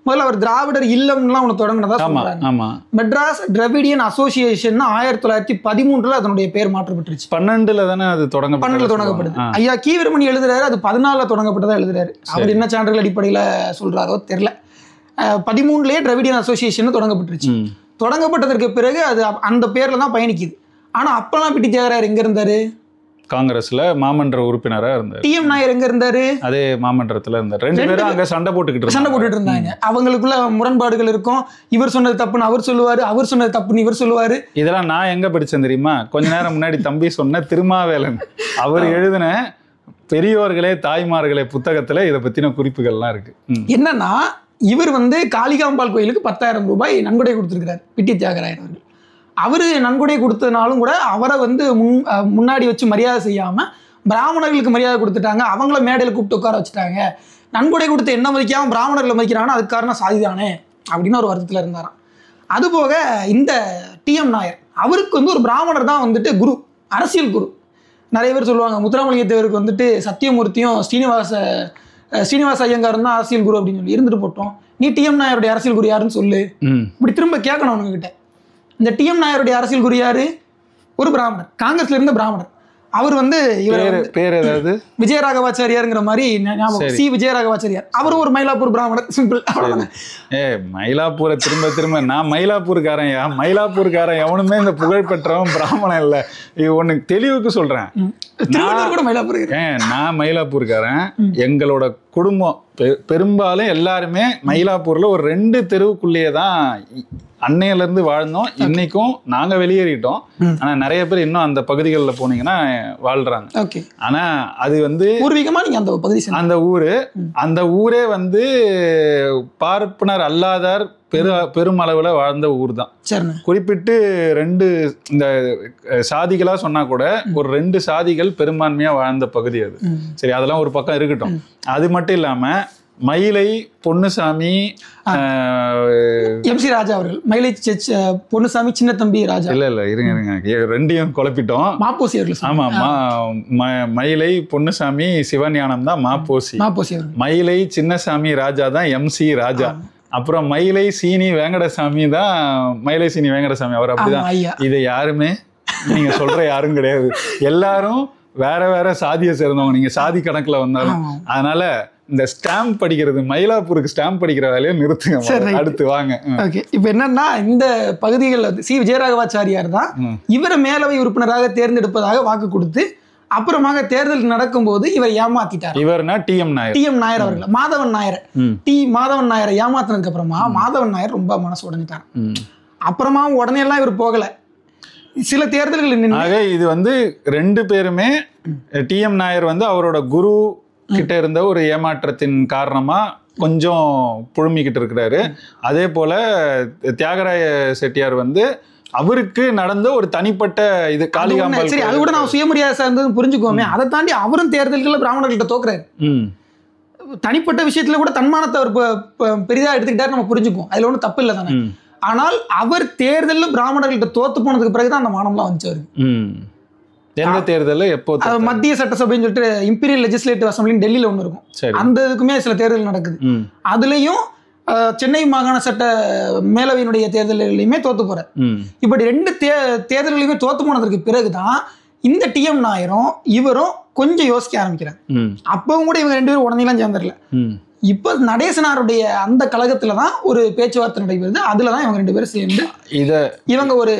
முதல்ல அவர் திராவிடர் இல்லம்லாம் ஒன்று தொடங்கினதா சொல்றாங்க. மெட்ராஸ் டிராவிடியன் அசோசியேஷன் 1913 அதனுடைய பேர் மாற்றப்பட்டுருச்சு. 12 தானே அது தொடங்கப்படுது. ஐயா கீவரமணி எழுதுறாரு, அது 14 தொடங்கப்பட்டதா எழுதுறாரு. அவர் என்ன சான்றுகள் அடிப்படையில சொல்றாரோ தெரியல. 13லயே டிராவிடியன் அசோசியேஷன் தொடங்கப்பட்டுருச்சு. தொடங்கப்பட்டதற்கு பிறகு அது அந்த பேர்ல தான் பயணிக்குது. ஆனா அப்பெல்லாம் பிடி தியாகராயர் எங்க இருந்தாரு? காங்கிரஸ்ல மாமன்ற உறுப்பினரா இருந்தாரு. டிஎம் நாயர் எங்க இருந்தாரு? அதே மாமன்றத்துல இருந்தாரு. 2 பேரும் அங்க சண்டை போட்டுட்டு இருந்தாங்க. அவங்களுக்குள்ள முரண்பாடுகள் இருக்கும். இவர் சொன்னது தப்புன்னு அவர் சொல்லுவாரு, அவர் சொன்னது தப்புன்னு இவர் சொல்லுவாரு. இதெல்லாம் நான் எங்க படிச்சேன் தெரியுமா? கொஞ்ச நேரம் முன்னாடி தம்பி சொன்ன திருமாவேலன் அவர் எழுதின பெரியோர்களே தாய்மார்களே புத்தகத்துல இதை பத்தின குறிப்புகள்லாம் இருக்கு. என்னன்னா இவர் வந்து காளிகாம்பாள் கோயிலுக்கு 10,000 ரூபாய் நன்கொடை கொடுத்திருக்கிறார் பிட்டி தியாகராயர் அவர்கள். அவரு நன்கொடை கொடுத்ததுனாலும் கூட அவரை வந்து முன்னாடி வச்சு மரியாதை செய்யாம பிராமணர்களுக்கு மரியாதை கொடுத்துட்டாங்க. அவங்கள மேடையில் கூப்பிட்டு உட்கார வச்சுட்டாங்க. நன்கொடை கொடுத்து என்ன மதிக்காம பிராமணர்களை மதிக்கிறாங்கன்னா அதுக்கு காரணம் சாதிதானே அப்படின்னு ஒரு வருத்தத்தில் இருந்தாராம். அதுபோக இந்த டிஎம் நாயர் அவருக்கு வந்து ஒரு பிராமணர் தான் வந்துட்டு குரு, அரசியல் குரு. நிறைய பேர் சொல்லுவாங்க முத்துராமலிங்க தேவருக்கு வந்துட்டு சத்தியமூர்த்தியும் ஸ்ரீனிவாச ஐயங்காரும் தான் அரசியல் குரு அப்படின்னு சொல்லி இருந்துட்டு போட்டோம். நீ டிஎம் நாயருடைய அரசியல் குரு யாருன்னு சொல்லு. இப்படி திரும்ப கேட்கணும் அவங்க கிட்ட. இந்த டிஎம் நாயருடைய அரசியல் குரு யாரு? ஒரு பிராமணர், காங்கிரஸ்ல இருந்த பிராமணர். அவர் வந்து பேர் ஏதாவது விஜயராகவாச்சாரியாருங்கிற மாதிரி ஞாபகம், சி விஜயராகவாச்சாரியார். அவரும் ஒரு மயிலாப்பூர் பிராமணர், சிம்பிள். மயிலாப்பூரை திரும்ப நான் மயிலாப்பூர்காரன் எவனுமே இந்த புகழ் பெற்றவன் பிராமணன் இல்ல. ஒண்ணு தெளிவுக்கு சொல்றேன், நான் மயிலாப்பூர்காரன். எங்களோட குடும்பம் பெரும்பாலும் எல்லாருமே மயிலாப்பூர்ல ஒரு 2 தெருவுக்குள்ளேயே தான் அன்னையில இருந்து வாழ்ந்தோம். இன்னைக்கும் நாங்க வெளியேறிட்டோம். ஆனா நிறைய பேர் இன்னும் அந்த பகுதிகளில் போனீங்கன்னா வாழ்றாங்க. ஆனா அது வந்து பூர்வீகமா நீங்க அந்த ஊரே வந்து பார்ப்பனர் அல்லாதார் பெருமளவுல வாழ்ந்த ஊர் தான். குறிப்பிட்டு 2 இந்த சாதிகளா சொன்னா கூட ஒரு 2 சாதிகள் பெரும்பான்மையா வாழ்ந்த பகுதி அது. சரி, அதெல்லாம் ஒரு பக்கம் இருக்கட்டும். அது மட்டும் இல்லாம மயிலை பொன்னுசாமி, எம்சி ராஜா அவர்கள், மயிலை பொன்னுசாமி, சின்ன தம்பி ராஜா. இல்ல இருங்க, 2யும் குழப்பிட்டோம். மாப்போசி அவர்கள். ஆமா, மயிலை பொன்னுசாமி சிவஞானம் தான் மாப்போசி. மயிலை சின்னசாமி ராஜா தான் எம்சி ராஜா. அப்புறம் மயிலை சீனி வேங்கடசாமி தான் மயிலை சீனி வேங்கடசாமி, அவர் அப்படிதான். இதை யாருமே நீங்க சொல்ற யாரும் கிடையாது. எல்லாரும் வேற வேற சாதியை சேர்ந்தவங்க, நீங்க சாதி கணக்குல வந்தாலும். அதனால இந்த ஸ்டாம்ப் படிக்கிறது, மயிலாப்பூருக்கு ஸ்டாம்ப் படிக்கிற வேலையை நிறுத்துங்க. அடுத்து வாங்க. இப்ப என்னன்னா, இந்த பகுதிகளில் சி விஜயராகவாச்சாரியார் தான் இவரை மேலவை உறுப்பினராக தேர்ந்தெடுப்பதாக வாக்கு கொடுத்து, அப்புறமாக தேர்தல் நடக்கும்போது இவர் ஏமாத்திட்டார். இவர்னா டிஎம் நாயர் அவர்கள், மாதவன் நாயரை ஏமாத்தினதுக்கு அப்புறமா மாதவன் நாயர் ரொம்ப மனசு உடஞ்சிட்டார். அப்புறமா உடனே எல்லாம் இவர் போகல, சில தேர்தல்கள். இது வந்து 2 பேருமே, டிஎம் நாயர் வந்து அவரோட குரு கிட்ட இருந்த ஒரு ஏமாற்றத்தின் காரணமா கொஞ்சம் புழுமிக்கிட்டு இருக்கிறாரு. அதே போல தியாகராய செட்டியார் வந்து அவருக்கு நடந்த ஒரு தனிப்பட்ட இது காளிகாம்பாள். சரி, அது கூட நான் சுயமரியாதை சார்ந்தது புரிஞ்சுக்கோமே. அதை தாண்டி அவரும் தேர்தல்கள்ல பிராமணர்கள்ட்ட தோக்குறாரு. தனிப்பட்ட விஷயத்துல கூட தன்மானத்தை அவர் பெரிதா எடுத்துக்கிட்டாரு, நம்ம புரிஞ்சுக்குவோம். அதுல ஒன்றும் தப்பு இல்லை தானே. ஆனால் அவர் தேர்தலில் பிராமணர்கள்ட்ட தோத்து போனதுக்கு பிறகுதான் அந்த மானம்லாம் வந்துச்சு அவருக்கு. எந்த தேர்தல் எப்போ? மத்திய சட்டசபைன்னு சொல்லிட்டு இம்பீரியல் லெஜிஸ்லேட்டிவ் அசம்பிளின்னு டெல்லியில ஒன்று இருக்கும். அந்த இதுக்குமே சில தேர்தல் நடக்குது. அதுலயும் சென்னை மாகாண சட்ட மேலவையினுடைய தேர்தல்களையுமே தோத்து போற. இப்படி 2 தேர்தல்களையுமே தோத்து போனதற்கு பிறகுதான் இந்த டிஎம் நாயரும் இவரும் கொஞ்சம் யோசிக்க ஆரம்பிக்கிறாங்க. அப்பவும் கூட இவங்க 2 பேரும் உடனேலாம் சேர்ந்துடல. இப்ப நடேசனாருடைய அந்த கழகத்துலதான் ஒரு பேச்சுவார்த்தை நடைபெறுது. அதுலதான் இவங்க 2 பேரும் சேர்ந்து இவங்க ஒரு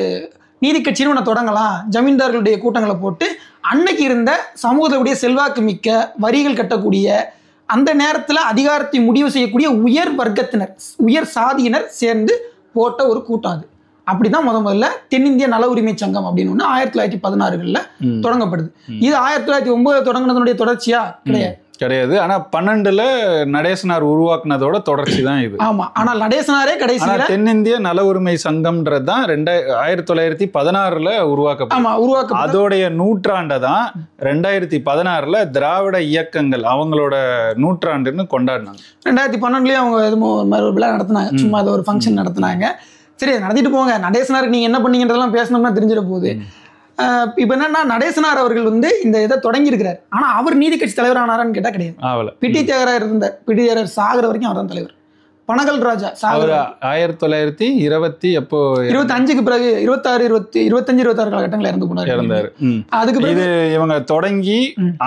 நீதி கட்சின்னு ஒன்று தொடங்கலாம், ஜமீன்தார்களுடைய கூட்டங்களை போட்டு அன்னைக்கு இருந்த சமூகத்துடைய செல்வாக்கு மிக்க, வரிகள் கட்டக்கூடிய, அந்த நேரத்தில் அதிகாரத்தை முடிவு செய்யக்கூடிய உயர் வர்க்கத்தினர், உயர் சாதியினர் சேர்ந்து போட்ட ஒரு கூட்டம் அது. அப்படிதான் முதல்ல தென்னிந்திய நல உரிமை சங்கம் அப்படின்னு ஒன்று 1916 தொடங்கப்படுது. இது 1909 தொடங்கினதனுடைய தொடர்ச்சியா கிடையாது. ஆனா 12 நடேசனார் உருவாக்குனதோட தொடர்ச்சி தான் இது. ஆமா, ஆனால் நடேசனாரே கடைசியில தென்னிந்திய நல உரிமை சங்கம்ன்றது தான் 1916 உருவாக்கப்பட்டது. அதோடைய நூற்றாண்டை தான் 2016 திராவிட இயக்கங்கள் அவங்களோட நூற்றாண்டுன்னு கொண்டாடினாங்க. 2012 அவங்க விழா நடத்தினாங்க, சும்மா அதை ஒரு ஃபங்க்ஷன் நடத்தினாங்க. சரி, நடத்திட்டு போங்க. நடேசனாருக்கு நீங்க என்ன பண்ணீங்கன்றதெல்லாம் பேசணும்னா தெரிஞ்சிட போகுது. இப்ப என்னன்னா, நடேசனார் அவர்கள் வந்து இந்த இதை தொடங்கி இருக்கிறார். ஆனா அவர் நீதி கட்சி தலைவர் ஆனாரான்னு கேட்டா கிடையாது. பிடி தியாகராயர் இருந்தார். பிடி தியாகராயர் சாகர வரைக்கும் அவர் தான் தலைவர். பனகல் ராஜா சாகர 1925 பிறகு 25-26 காலகட்டங்கள் இறந்து போனார். அதுக்கு பிறகு இவங்க தொடங்கி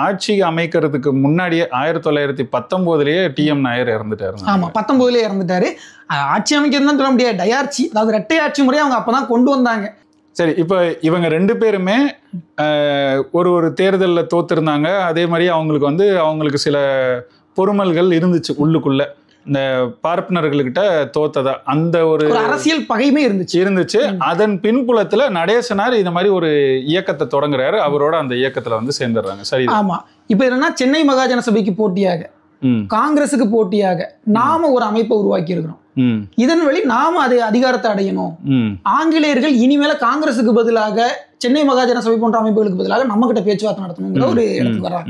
ஆட்சி அமைக்கிறதுக்கு முன்னாடியே 1919 டிஎம் நாயர் இறந்துட்டாரு. ஆமா, 19 இறந்துட்டாரு. ஆட்சி அமைக்கிறது தான் சொல்ல முடியாது, டயாட்சி, அதாவது இரட்டை ஆட்சி முறையை அவங்க அப்பதான் கொண்டு வந்தாங்க. சரி, இப்போ இவங்க 2 பேருமே ஒரு தேர்தலில் தோத்துருந்தாங்க. அதே மாதிரி அவங்களுக்கு சில பொறுமல்கள் இருந்துச்சு உள்ளுக்குள்ள. இந்த பார்ப்பனர்கள்கிட்ட தோத்ததா அந்த ஒரு அரசியல் பகைமே இருந்துச்சு. அதன் பின்புலத்துல நடேசனார் இந்த மாதிரி ஒரு இயக்கத்தை தொடங்குறாரு. அவரோட அந்த இயக்கத்துல சேர்ந்துடுறாங்க. சரி, ஆமா. இப்ப என்னன்னா, சென்னை மகாஜன சபைக்கு போட்டியாக, காங்கிரஸுக்கு போட்டியாக நாம ஒரு அமைப்பை உருவாக்கி இருக்கிறோம். இதன் வழி நாம அதை அதிகாரத்தை அடையணும். ஆங்கிலேயர்கள் இனிமேல காங்கிரஸுக்கு பதிலாக சென்னை மகாஜன சபை போன்ற அமைப்புகளுக்கு பதிலாக நம்ம கிட்ட பேச்சுவார்த்தை நடத்தணுங்கிற ஒரு இடத்துக்கு வர்றாங்க.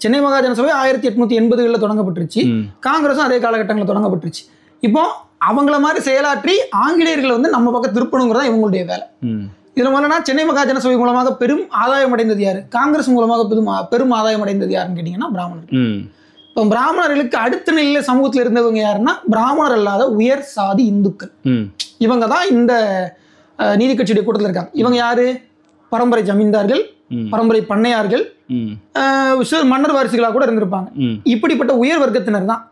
சென்னை மகாஜன சபை 1880 தொடங்கப்பட்டுருச்சு. காங்கிரஸும் அதே காலகட்டங்களில் தொடங்கப்பட்டுருச்சு. இப்போ அவங்கள மாதிரி செயலாற்றி ஆங்கிலேயர்களை நம்ம பக்கம் திருப்பணுங்கிறதா இவங்களுடைய வேலை. இதுல முதல்ல சென்னை மகாஜன சபை மூலமாக பெரும் ஆதாயம் அடைந்தது யாரு? காங்கிரஸ் மூலமாக பெரும் ஆதாயம் அடைந்தது யாருன்னு கேட்டீங்கன்னா பிராமணர்கள். இப்போ பிராமணர்களுக்கு அடுத்த நிலையில சமூகத்தில் இருந்தவங்க யாருன்னா பிராமணர் அல்லாத உயர் சாதி இந்துக்கள். இவங்க தான் இந்த நீதி கட்சியுடைய கூட்டத்தில் இருக்காங்க. இவங்க யாரு? பரம்பரை ஜமீன்தார்கள், பரம்பரை பண்ணையார்கள், மன்னர் வாரிசுகளாக கூட இருந்திருப்பாங்க. இப்படிப்பட்ட உயர் வர்க்கத்தினர் தான்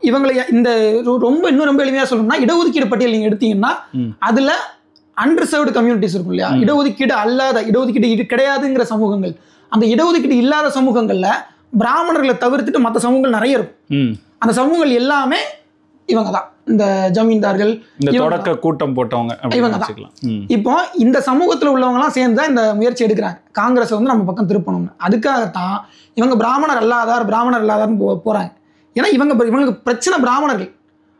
இவங்களை. இந்த இன்னும் ரொம்ப எளிமையா சொல்லணும்னா, இடஒதுக்கீடு பட்டியல் நீங்க எடுத்தீங்கன்னா அதுல அன்ரிசர்வ்டு கம்யூனிட்டிஸ் இருக்கும் இல்லையா, இடஒதுக்கீடு அல்லாத, இடஒதுக்கீடு கிடையாதுங்கிற சமூகங்கள், அந்த இடஒதுக்கீடு இல்லாத சமூகங்கள்ல பிராமணர்களை தவிர்த்துட்டு மற்ற சமூகங்கள் நிறைய இருக்கும். அந்த சமூகங்கள் எல்லாமே இவங்க தான், இந்த ஜமீன்தார்கள், தொடக்க கூட்டம் போட்டவங்க இவங்க தான். இப்போ இந்த சமூகத்துல உள்ளவங்க எல்லாம் சேர்ந்து தான் இந்த முயற்சி எடுக்கிறாங்க, காங்கிரஸ் வந்து நம்ம பக்கம் திருப்பணும்னு. அதுக்காகத்தான் இவங்க பிராமணர் அல்லாதார்னு போறாங்க. ஏன்னா இவங்களுக்கு பிரச்சனை பிராமணர்கள்.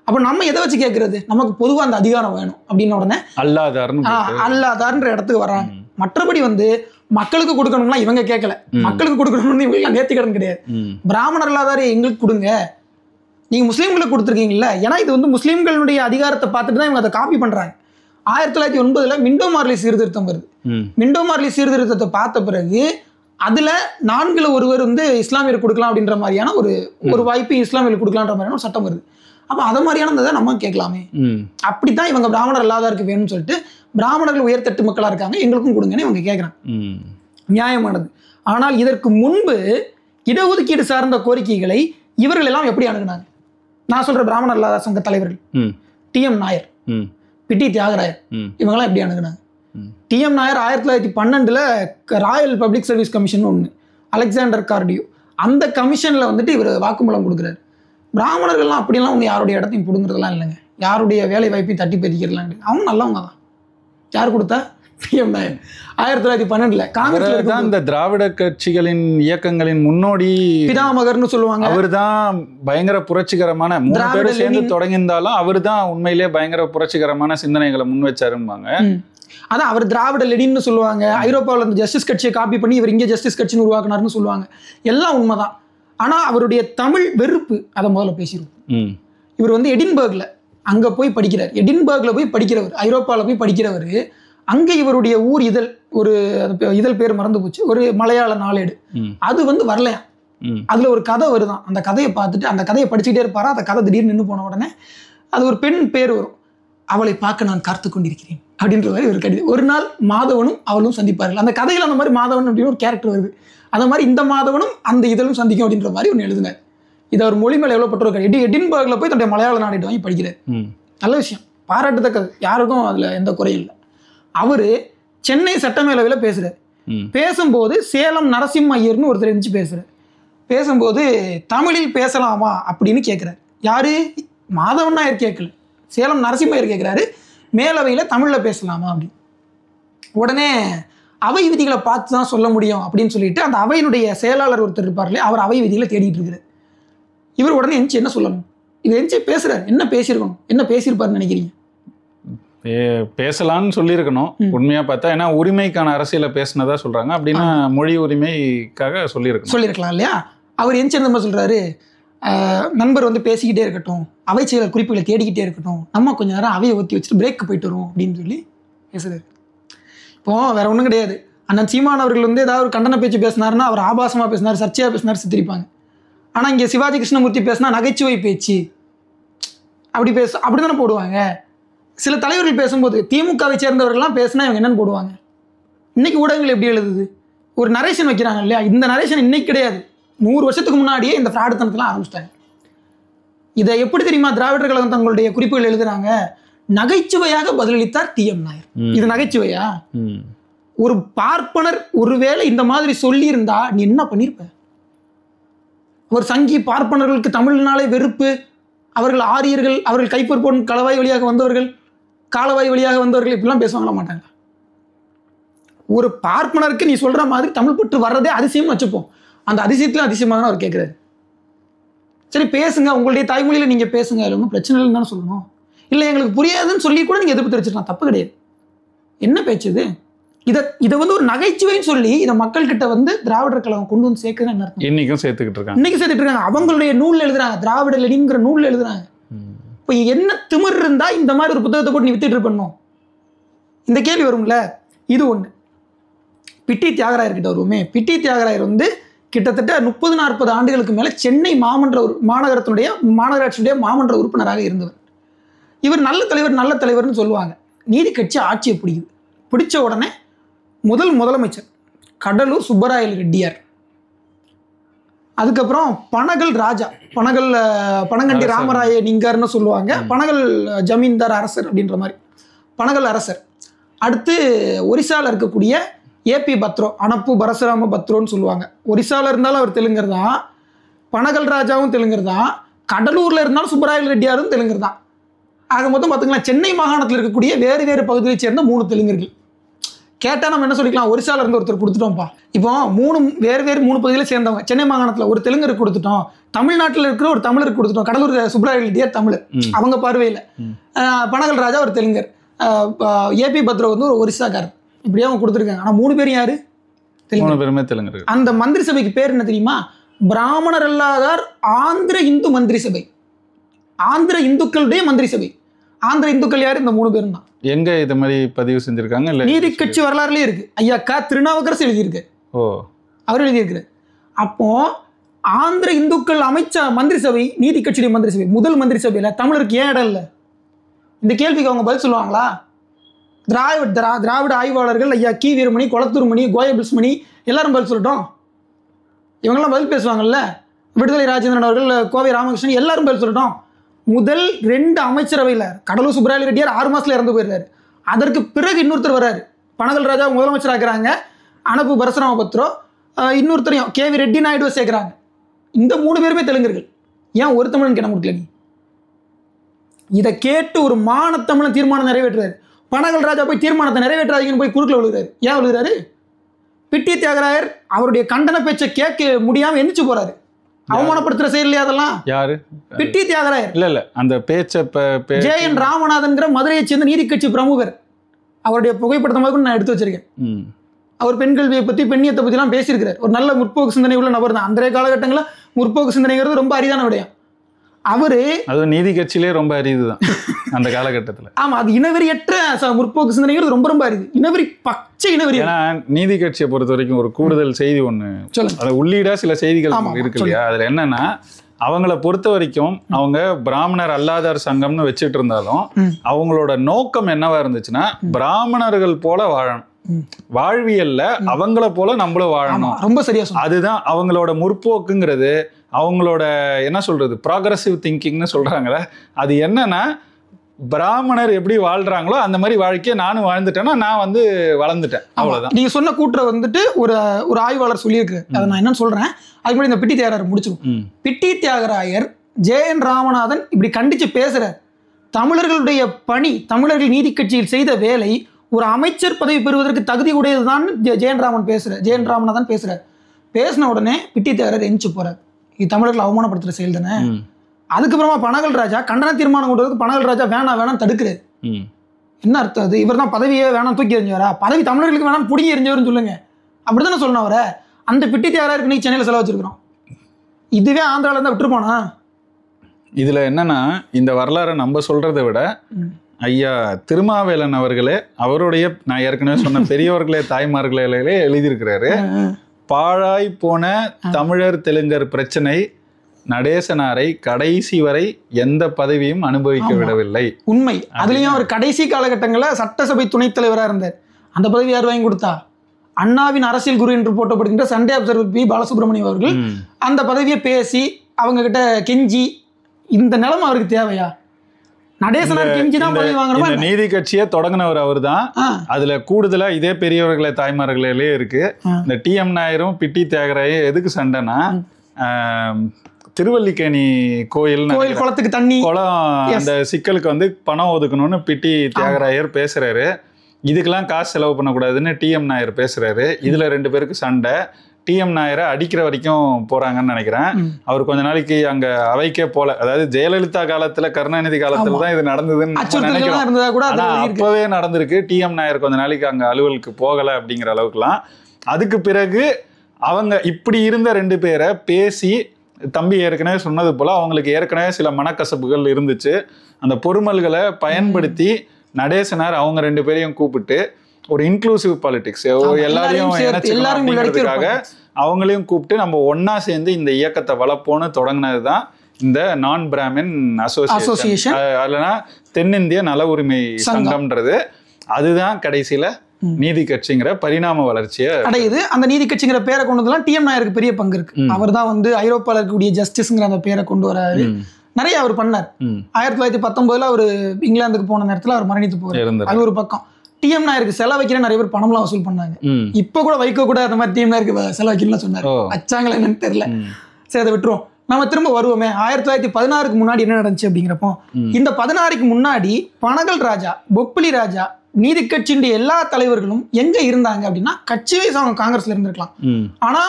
அப்ப நம்ம எதை வச்சு கேட்கறது, நமக்கு பொதுவா அந்த அதிகாரம் வேணும் அப்படின்னு உடனே அல்லாதார்ன்ற இடத்துக்கு வர்றாங்க. மற்றபடி வந்து மக்களுக்கு கொடுக்கணும்னா இவங்க கேட்கல, மக்களுக்கு கொடுக்கணும்னு இவங்க நேர்த்திக்கடன் கிடையாது. பிராமணர் அல்லாதார் எங்களுக்கு கொடுங்க, நீங்க முஸ்லீம்களுக்கு கொடுத்துருக்கீங்கல்ல. ஏன்னா இது வந்து முஸ்லீம்களுடைய அதிகாரத்தை பார்த்துட்டு தான் இவங்க அதை காப்பி பண்றாங்க. 1909 மிண்டோ மார்லி சீர்திருத்தம் வருது. மிண்டோ மார்லி சீர்திருத்தத்தை பார்த்த பிறகு அதுல 4ல் ஒருவர் வந்து இஸ்லாமியர் கொடுக்கலாம் அப்படின்ற மாதிரியான ஒரு வாய்ப்பு இஸ்லாமியர் கொடுக்கலான்ற மாதிரியான ஒரு சட்டம் வருது. அப்ப அதை மாதிரியானதை நம்ம கேட்கலாமே. அப்படித்தான் இவங்க பிராமணர் அல்லாதாருக்கு வேணும்னு சொல்லிட்டு, பிராமணர்கள் உயர்தட்டு மக்களா இருக்காங்க, எங்களுக்கும் கொடுங்கன்னு இவங்க கேட்கறாங்க. நியாயமானது. ஆனால் இதற்கு முன்பு இடஒதுக்கீடு சார்ந்த கோரிக்கைகளை இவர்கள் எல்லாம் எப்படி அணுகுனாங்க? நான் சொல்ற பிராமணர் அல்லாத சங்க தலைவர்கள் TM நாயர், பிட்டி தியாகராயர், இவங்கெல்லாம் எப்படி அணுகுனாங்க? TM Nair 1912 Royal public service commission ஒன்று, அலெக்சாண்டர் கார்டியோ, அந்த கமிஷன்ல வந்துட்டு இவர் வாக்குமூலம் கொடுக்குறாரு. பிராமணர்கள்லாம் அப்படிலாம் ஒன்று யாருடைய இடத்தையும் பிடுங்குறதுலாம் இல்லைங்க, யாருடைய வேலை வாய்ப்பையும் தட்டி பதிக்கிறதுலாம். அவங்க நல்லவங்க தான். யார் கொடுத்தா? TM நாயர் 1912 காங்கிரஸ் தான் இந்த திராவிட கட்சிகளின் இயக்கங்களின் முன்னோடி பிதாமகர்னு சொல்லுவாங்க. அவர் தான் பயங்கர புரட்சிகரமான, 3 பேரும் சேர்ந்து தொடங்கியிருந்தாலும் அவர் தான் உண்மையிலேயே பயங்கர புரட்சிகரமான சிந்தனைகளை முன் வச்சாரும்பாங்க. அதான் அவர் திராவிட லெனின்னு சொல்லுவாங்க. ஐரோப்பாவில் இந்த ஜஸ்டிஸ் கட்சியை காப்பி பண்ணி இவர் இங்கே ஜஸ்டிஸ் கட்சின்னு உருவாக்குனாருன்னு சொல்லுவாங்க. எல்லாம் உண்மைதான். ஆனால் அவருடைய தமிழ் வெறுப்பு அதை முதல்ல பேசிடுவோம். இவர் வந்து எடின்பர்க்ல அங்கே போய் படிக்கிறார். எடின்பர்க்ல போய் படிக்கிறவர், ஐரோப்பாவில் போய் படிக்கிறவர். அங்கே இவருடைய ஊர் இதழ், ஒரு இதழ் பேர் மறந்து போச்சு, ஒரு மலையாள நாளேடு, அது வந்து வரலையா. அதுல ஒரு கதை வருதான். அந்த கதையை பார்த்துட்டு அந்த கதையை படிச்சுக்கிட்டே இருப்பாரா. அந்த கதை திடீர்னு நின்று போன உடனே அது ஒரு பெண் பேர் வரும். அவளை பார்க்க நான் காத்து கொண்டிருக்கிறேன் அப்படின்ற மாதிரி ஒரு கடிதம். ஒரு நாள் மாதவனும் அவளும் சந்திப்பார்கள். அந்த கதையில் அந்த மாதிரி மாதவன் அப்படின்னு ஒரு கேரக்டர் வருது. அந்த மாதிரி இந்த மாதவனும் அந்த இதழும் சந்திக்கும் அப்படின்ற மாதிரி ஒன்று எழுதினார். இதை அவர் மொழி மேலே எவ்வளோ பட்டிருக்காரு. எடின்பர்க்ல போய் தன்னுடைய மலையாள நாளேடு வாங்கி படிக்கிறார். நல்ல விஷயம், பாராட்டத்தக்கது, யாருக்கும் அதில் எந்த குறையும் இல்லை. அவரு சென்னை சட்டமேலவையில் பேசுறாரு. பேசும்போது சேலம் நரசிம்ம ஐயர்னு ஒருத்தர் இருந்துச்சு பேசுறாரு. பேசும்போது தமிழில் பேசலாமா அப்படின்னு கேட்கிறாரு. யாரு? மாதவன் நாயர் கேட்கல, சேலம் நரசிம்ம ஐயர் கேட்கிறாரு, மேலவையில் தமிழில் பேசலாமா அப்படின்னு. உடனே அவை விதிகளை பார்த்து தான் சொல்ல முடியும் அப்படின்னு சொல்லிட்டு அந்த அவையினுடைய செயலாளர் ஒருத்தர் இருப்பார்ல, அவர் அவை விதிகளை தேடிட்டு இருக்கிறார். இவர் உடனே எந்திச்சு என்ன சொல்லணும், இது எந்திச்சு பேசுறாரு, என்ன பேசியிருக்கணும், என்ன பேசியிருப்பாருன்னு நினைக்கிறீங்க? பேசலான்னு சொல்லியிருக்கணும் உண்மையா பார்த்தா. ஏன்னா உரிமைக்கான அரசியலை பேசினதா சொல்றாங்க, அப்படின்னா மொழி உரிமைக்காக சொல்லியிருக்கலாம் இல்லையா? அவர் எந்த மாதிரி சொல்றாரு, நண்பர் வந்து பேசிக்கிட்டே இருக்கட்டும், அவை செயலர் குறிப்புகளை தேடிக்கிட்டே இருக்கட்டும், நம்ம கொஞ்ச நேரம் அவையை ஒத்தி வச்சுட்டு பிரேக் போயிட்டு வருவோம் அப்படின்னு சொல்லி பேசுறாரு. இப்போ வேற ஒன்றும் கிடையாது. அண்ணன் சீமான் அவர்கள் வந்து ஏதாவது ஒரு கண்டன பேச்சு பேசினாருன்னா அவர் ஆபாசமா பேசினார், சர்ச்சையா பேசினார், சித்திரிப்பாங்க. ஆனா இங்க சிவாஜி கிருஷ்ணமூர்த்தி பேசினா நகைச்சுவை பேச்சு அப்படிதானே போடுவாங்க. சில தலைவர்கள் பேசும்போது திமுகவை சேர்ந்தவர்கள்லாம் பேசினா இவங்க என்னன்னு போடுவாங்க. இன்னைக்கு ஊடகங்கள் எப்படி எழுதுது, ஒரு நரேஷன் வைக்கிறாங்க இல்லையா? இந்த நரேஷன் இன்னைக்கு கிடையாது, 100 வருஷத்துக்கு முன்னாடியே இந்த ஃப்ராடுத்தனத்தெல்லாம் ஆரம்பிச்சிட்டாங்க. இதை எப்படி தெரியுமா திராவிடர் கழகம் தங்களுடைய குறிப்புகள் எழுதுறாங்க? நகைச்சுவையாக பதிலளித்தார் TM நாயர். இது நகைச்சுவையா? ஒரு பார்ப்பனர் ஒருவேளை இந்த மாதிரி சொல்லி இருந்தா நீ என்ன பண்ணிருப்ப? ஒரு சங்கி பார்ப்பனர்களுக்கு தமிழ்னாலே வெறுப்பு, அவர்கள் ஆரியர்கள், அவர்கள் கைப்பொற்பொன் களவாய் வழியாக வந்தவர்கள், காலவாய் வழியாக வந்தவர்கள், இப்படிலாம் பேசுவாங்களா மாட்டாங்க. ஒரு பார்ப்பனருக்கு நீ சொல்ற மாதிரி தமிழ் பற்று வர்றதே அதிசயம்னு வச்சுப்போம். அந்த அதிசயத்துல அதிசயமாக அவர் கேட்கிறாரு. சரி பேசுங்க, உங்களுடைய தாய்மொழியில நீங்க பேசுங்க, அதில் ஒன்றும் பிரச்சனை இல்லைன்னு தானே சொல்லணும். இல்லை எங்களுக்கு புரியாதுன்னு சொல்லி கூட நீங்க எதிர்ப்பு தெரிவிச்சிடலாம், தப்பு கிடையாது. என்ன பேச்சு இது? இதை வந்து ஒரு நகைச்சுவைன்னு சொல்லி இதை மக்கள் கிட்ட வந்து திராவிடர் கழகம் கொண்டு வந்து சேர்க்குதுன்னு என்ன அர்த்தம்? இன்னைக்கும் சேர்த்துக்கிட்டு இருக்காங்க. அவங்களுடைய நூல் எழுதுறாங்க, திராவிட லெனின்ங்கிற நூல் எழுதுறாங்க. இப்போ என்ன திமிர் இருந்தா இந்த மாதிரி ஒரு புத்தகத்தை போட்டு நீ வித்துட்டு பண்ணணும்? இந்த கேள்வி வரும்ல. இது ஒண்ணு. பிட்டி தியாகராயர் கிட்ட வருவோமே. பிட்டி தியாகராயர் வந்து கிட்டத்தட்ட 30-40 ஆண்டுகளுக்கு மேல சென்னை மாநகராட்சியுடைய மாமன்ற உறுப்பினராக இருந்தவர். இவர் நல்ல தலைவர்னு சொல்லுவாங்க. நீதி கட்சி ஆட்சியை பிடிக்குது. பிடிச்ச உடனே முதலமைச்சர் கடலூர் சுப்பராயல் ரெட்டியார். அதுக்கப்புறம் பனகல் ராஜா, பனகண்டி ராமராய நிங்கர்னு சொல்லுவாங்க, பனகல் ஜமீன்தார் அரசர் அப்படின்ற மாதிரி பனகல் அரசர். அடுத்து ஒரிசாவில் இருக்கக்கூடிய ஏபி பத்ரோ, அனப்பு பரசுராம பத்ரோன்னு சொல்லுவாங்க. ஒரிசாவில் இருந்தாலும் அவர் தெலுங்கர் தான், பனகல் ராஜாவும் தெலுங்கர் தான், கடலூரில் இருந்தாலும் சுப்பராயல் ரெட்டியாரும் தெலுங்கர் தான். ஆக மொத்தம் பார்த்துக்கலாம், சென்னை மாகாணத்தில் இருக்கக்கூடிய வேறு வேறு பகுதியை சேர்ந்த 3 தெலுங்கர்கள். கேட்டால் நம்ம என்ன சொல்லிக்கலாம், ஒரிசால இருந்து ஒருத்தர் கொடுத்துட்டோம்ப்பா. இப்போ வேறு வேறு 3 பகுதியில் சேர்ந்தவங்க. சென்னை மாகாணத்தில் ஒரு தெலுங்கருக்கு கொடுத்துட்டோம், தமிழ்நாட்டில் இருக்கிற ஒரு தமிழருக்கு கொடுத்துட்டோம். கடலூர் சுப்பராயல் ரெட்டியார் தமிழ், அவங்க பார்வையில். பனகல் ராஜா ஒரு தெலுங்கர், ஏபி பத்ரோ வந்து ஒரு ஒரிசாக்காரர். இப்படியே அவங்க கொடுத்துருக்காங்க. ஆனால் 3 பேரும் யாரு? 3 பேருமே தெலுங்கர். அந்த மந்திரி சபைக்கு பேர் என்ன தெரியுமா? பிராமணர் அல்லாதார் ஆந்திர இந்து மந்திரி சபை. ஆந்திர இந்துக்களுடைய மந்திரி சபை. ஆந்திர இந்துக்கள் யாரு? இந்த 3 பேரும் தான். எங்க இது மாதிரி பதிவு செஞ்சிருக்காங்க? இல்ல நீதி கட்சி வரலாறுலயே இருக்கு. ஐயா திருநாவுக்கரசு எழுதியிருக்கு. அவர் எழுதியிருக்கிறார். அப்போ ஆந்திர இந்துக்கள் அமைச்ச மந்திரி சபை நீதி கட்சியுடைய மந்திரி சபை, முதல் மந்திரி சபையில தமிழருக்கு ஏன் இடம் இல்லை? இந்த கேள்விக்கு அவங்க பதில் சொல்லுவாங்களா? திராவிட ஆய்வாளர்கள் ஐயா கி வீரமணி, கொளத்தூர் மணி, கோயபிள்ஸ் மணி எல்லாரும் பதில் சொல்லட்டும். இவங்கெல்லாம் பதில் பேசுவாங்கல்ல. விடுதலை ராஜேந்திரன் அவர்கள், கோவை ராமகிருஷ்ணன் எல்லாரும் பதில் சொல்லட்டும். முதல் 2 அமைச்சரவையில் கடலூர் சுப்பராயல் ரெட்டியார் 6 மாசத்துல இறந்து போயிடுறாரு. அதற்கு பிறகு இன்னொருத்தர் வர்றாரு. பனகல் ராஜா முதலமைச்சர் ஆக்குறாங்க, அனப்பு பரசுராம பத்ரோ, இன்னொருத்தரையும் கேவி ரெட்டி நாயுடுவை சேர்க்குறாங்க. இந்த 3 பேருமே தெலுங்கர்கள். ஏன் ஒரு தமிழன் கிணம் கொடுக்கல நீ? இதை கேட்டு ஒரு மானத்தமிழன் தீர்மானம் நிறைவேற்றுறாரு. பனகல் ராஜா போய் தீர்மானத்தை நிறைவேற்றாதீங்கன்னு போய் குறுக்கில் விழுகிறாரு. ஏன் விழுகிறாரு? பிட்டி தியாகராயர் அவருடைய கண்டன பேச்சை கேட்க முடியாம எந்திரிச்சு போறாரு. அவமானப்படுத்துற செயல் அதெல்லாம். யாரு? பிட்டி தியாகராயர். இல்ல அந்த பேச்ச ஜே.என். ராமநாதன்கிற மதுரையை சேர்ந்த நீதி கட்சி பிரமுகர். அவருடைய புகைப்படத்தை மாதிரி நான் எடுத்து வச்சிருக்கேன். அவர் பெண் கல்வியை பத்தி, பெண்ணியத்தை பத்தி எல்லாம் பேசியிருக்கிறார். ஒரு நல்ல முற்போக்கு சிந்தனை உள்ள நபர் தான். அன்றைய காலகட்டங்களில் முற்போக்கு சிந்தனைங்கிறது ரொம்ப அரிதான விடயம். அது நீதி கட்சியிலே ரொம்ப அரிதுதான் அந்த காலகட்டத்தில். ஆமா, அது இனவெறியற்ற முற்போக்கு சிந்தனைங்கிறது ரொம்ப ரொம்ப அரிது. இனவெறி, பச்சை இனவெறி. ஏன்னா நீதி கட்சியை பொறுத்த வரைக்கும் ஒரு கூடுதல் செய்தி ஒண்ணு, அது உள்ளீடா சில செய்திகள் இருக்கு இல்லையா? அதுல என்னன்னா, அவங்கள பொறுத்த வரைக்கும் அவங்க பிராமணர் அல்லாதார் சங்கம்னு வச்சுட்டு இருந்தாலும் அவங்களோட நோக்கம் என்னவா இருந்துச்சுன்னா, பிராமணர்கள் போல வாழணும், வாழ்வியல்ல அவங்கள போல நம்மளும் வாழணும். ரொம்ப சரியா. அதுதான் அவங்களோட முற்போக்குங்கிறது. அவங்களோட என்ன சொல்றது, ப்ராக்ரஸிவ் திங்கிங்னு சொல்றாங்களே, அது என்னன்னா, பிராமணர் எப்படி வாழ்றாங்களோ அந்த மாதிரி வாழ்க்கையை நானும் வாழ்ந்துட்டேன்னா நான் வந்து வளர்ந்துட்டேன், அவ்வளவுதான். நீங்க சொன்ன கூற்றை வந்துட்டு ஒரு ஆய்வாளர் சொல்லியிருக்கு. அதை நான் என்னன்னு சொல்றேன். அதுக்கு முன்னாடி இந்த பிட்டி தியாகராயர் முடிச்சிடும். பிட்டி தியாகராயர் ஜே.என். ராமநாதன் இப்படி கண்டிச்சு பேசுறார். தமிழர்களுடைய பணி, தமிழர்கள் நீதி கட்சியில் செய்த வேலை ஒரு அமைச்சர் பதவி பெறுவதற்கு தகுதி உடையதுதான் ஜே.என். ராமநாதன் பேசுறார். பேசின உடனே பிட்டி தியாகராயர் எந்திச்சு போறார். இது தமிழர்கள் அவமானப்படுத்துற செயல் தானே. அதுக்கப்புறமா பனகல் ராஜா கண்டன தீர்மானம் கொண்டதுக்கு பனகல் ராஜா வேணாம் தடுக்கிறார். என்ன அர்த்தம்? அது இவர் தான் பதவியே வேணாம் தூக்கி எறிஞ்சவரா? பதவி தமிழர்களுக்கு வேணாம் பிடிங்கி எறிஞ்சவர்னு சொல்லுங்க. அப்படித்தானே சொல்லணும் அவரை. அந்த பிட்டி தியாகராயருக்கு நீ சென்னையில் செலவு வச்சிருக்கிறோம். இதுவே ஆந்திராவில் இருந்தால் விட்டுருப்போனா? இதுல என்னன்னா, இந்த வரலாறை நம்ம சொல்றதை விட ஐயா திருமாவேலன் அவர்களே, அவருடைய நான் ஏற்கனவே சொன்ன பெரியவர்களே தாய்மார்களே எழுதியிருக்கிறாரு. பாழாய் போன தமிழர் தெலுங்கர் பிரச்சனை நடேசனாரை கடைசி வரை எந்த பதவியும் அனுபவிக்க விடவில்லை. உண்மை. அதுலயும் அவர் கடைசி காலகட்டங்களில் சட்டசபை துணைத் தலைவராக இருந்தார். அந்த பதவி யார் வாங்கி கொடுத்தா? அண்ணாவின் அரசியல் குரு என்று போட்டப்படுகின்ற சண்டே அப்சர்வர் பி. பாலசுப்ரமணியம் அவர்கள் அந்த பதவியை பேசி அவங்க கிட்ட கெஞ்சி, இந்த நிலைமை அவருக்கு தேவையா? நடேசனார் கெஞ்சி தான் பதவி வாங்கணும். நீதி கட்சியை தொடங்கினவர் அவர் தான். அதுல கூடுதலா இதே பெரியவர்களை தாய்மார்களே இருக்கு. இந்த டி.எம். நாயரும் பிட்டி தியாகராயும் எதுக்கு சண்டைனா, திருவல்லிக்கேணி கோயில் குளத்துக்கு தண்ணி, குளம், அந்த சிக்கலுக்கு வந்து பணம் ஒதுக்கணும்னு பிட்டி தியாகராயர் பேசுறாரு. இதுக்கெல்லாம் காசு செலவு பண்ணக்கூடாதுன்னு டி.எம். நாயர் பேசுறாரு. இதுல 2 பேருக்கு சண்டை. டி.எம். நாயரை அடிக்கிற வரைக்கும் போறாங்கன்னு நினைக்கிறேன். அவர் கொஞ்ச நாளைக்கு அங்க அவைக்கே போல, அதாவது ஜெயலலிதா காலத்துல, கருணாநிதி காலத்துல தான் இது நடந்ததுன்னு நினைக்கிறேன். அப்பவே நடந்திருக்கு. டி.எம். நாயர் கொஞ்ச நாளைக்கு அங்க அலுவலுக்கு போகல அப்படிங்கிற அளவுக்குலாம். அதுக்கு பிறகு அவங்க இப்படி இருந்த 2 பேரை பேசி, தம்பி ஏற்கனவே சொன்னது போல அவங்களுக்கு ஏற்கனவே சில மனக்கசப்புகள் இருந்துச்சு. அந்த பொறுமல்களை பயன்படுத்தி நடேசனார் அவங்க 2 பேரையும் கூப்பிட்டு ஒரு இன்க்ளூசிவ் பாலிடிக்ஸ், எல்லாரையும் இணைச்சுக்காக அவங்களையும் கூப்பிட்டு நம்ம ஒன்னா சேர்ந்து இந்த இயக்கத்தை வளர்ப்போன்னு தொடங்கினது தான் இந்த நான் பிராமின் அசோசியேஷன், இல்லைன்னா தென்னிந்திய நல உரிமை சங்கம்ன்றது. அதுதான் கடைசியில நீதி கட்சிங்கிற பரிணாம வளர்ச்சியை அடையுது. அந்த நீதி கட்சிங்கிற பேரை கொண்டதெல்லாம் டிஎம் நாயருக்கு பெரிய பங்கு இருக்கு. அவர் தான் வந்து ஐரோப்பாவில் இருக்கக்கூடிய ஜஸ்டிஸ்ங்கிற அந்த பேரை கொண்டு வராரு. நிறைய அவர் பண்ணார். 1919 அவர் இங்கிலாந்துக்கு போன நேரத்தில் அவர் மரணித்து போறாரு. அது ஒரு பக்கம். டிஎம் நாயருக்கு செலவு வைக்கிற நிறைய பேர் பணம்லாம் வசூல் பண்ணாங்க. இப்ப கூட வைக்க கூட அந்த மாதிரி டிஎம் நாயருக்கு செலவு வைக்கணும்னு சொன்னாரு. வச்சாங்களா என்னன்னு தெரியல. சரி, அதை விட்டுருவோம். நம்ம திரும்ப வருவோமே 1916க்கு முன்னாடி என்ன நடந்துச்சு அப்படிங்கிறப்போ, இந்த 16க்கு முன்னாடி பனகல் ராஜா, பொப்பிலி ராஜா, நீதி கட்சியினுடைய எல்லா தலைவர்களும் எங்க இருந்தாங்க அப்படின்னா கட்சி வைஸ் அவங்க காங்கிரஸ்ல இருந்திருக்கலாம். ஆனா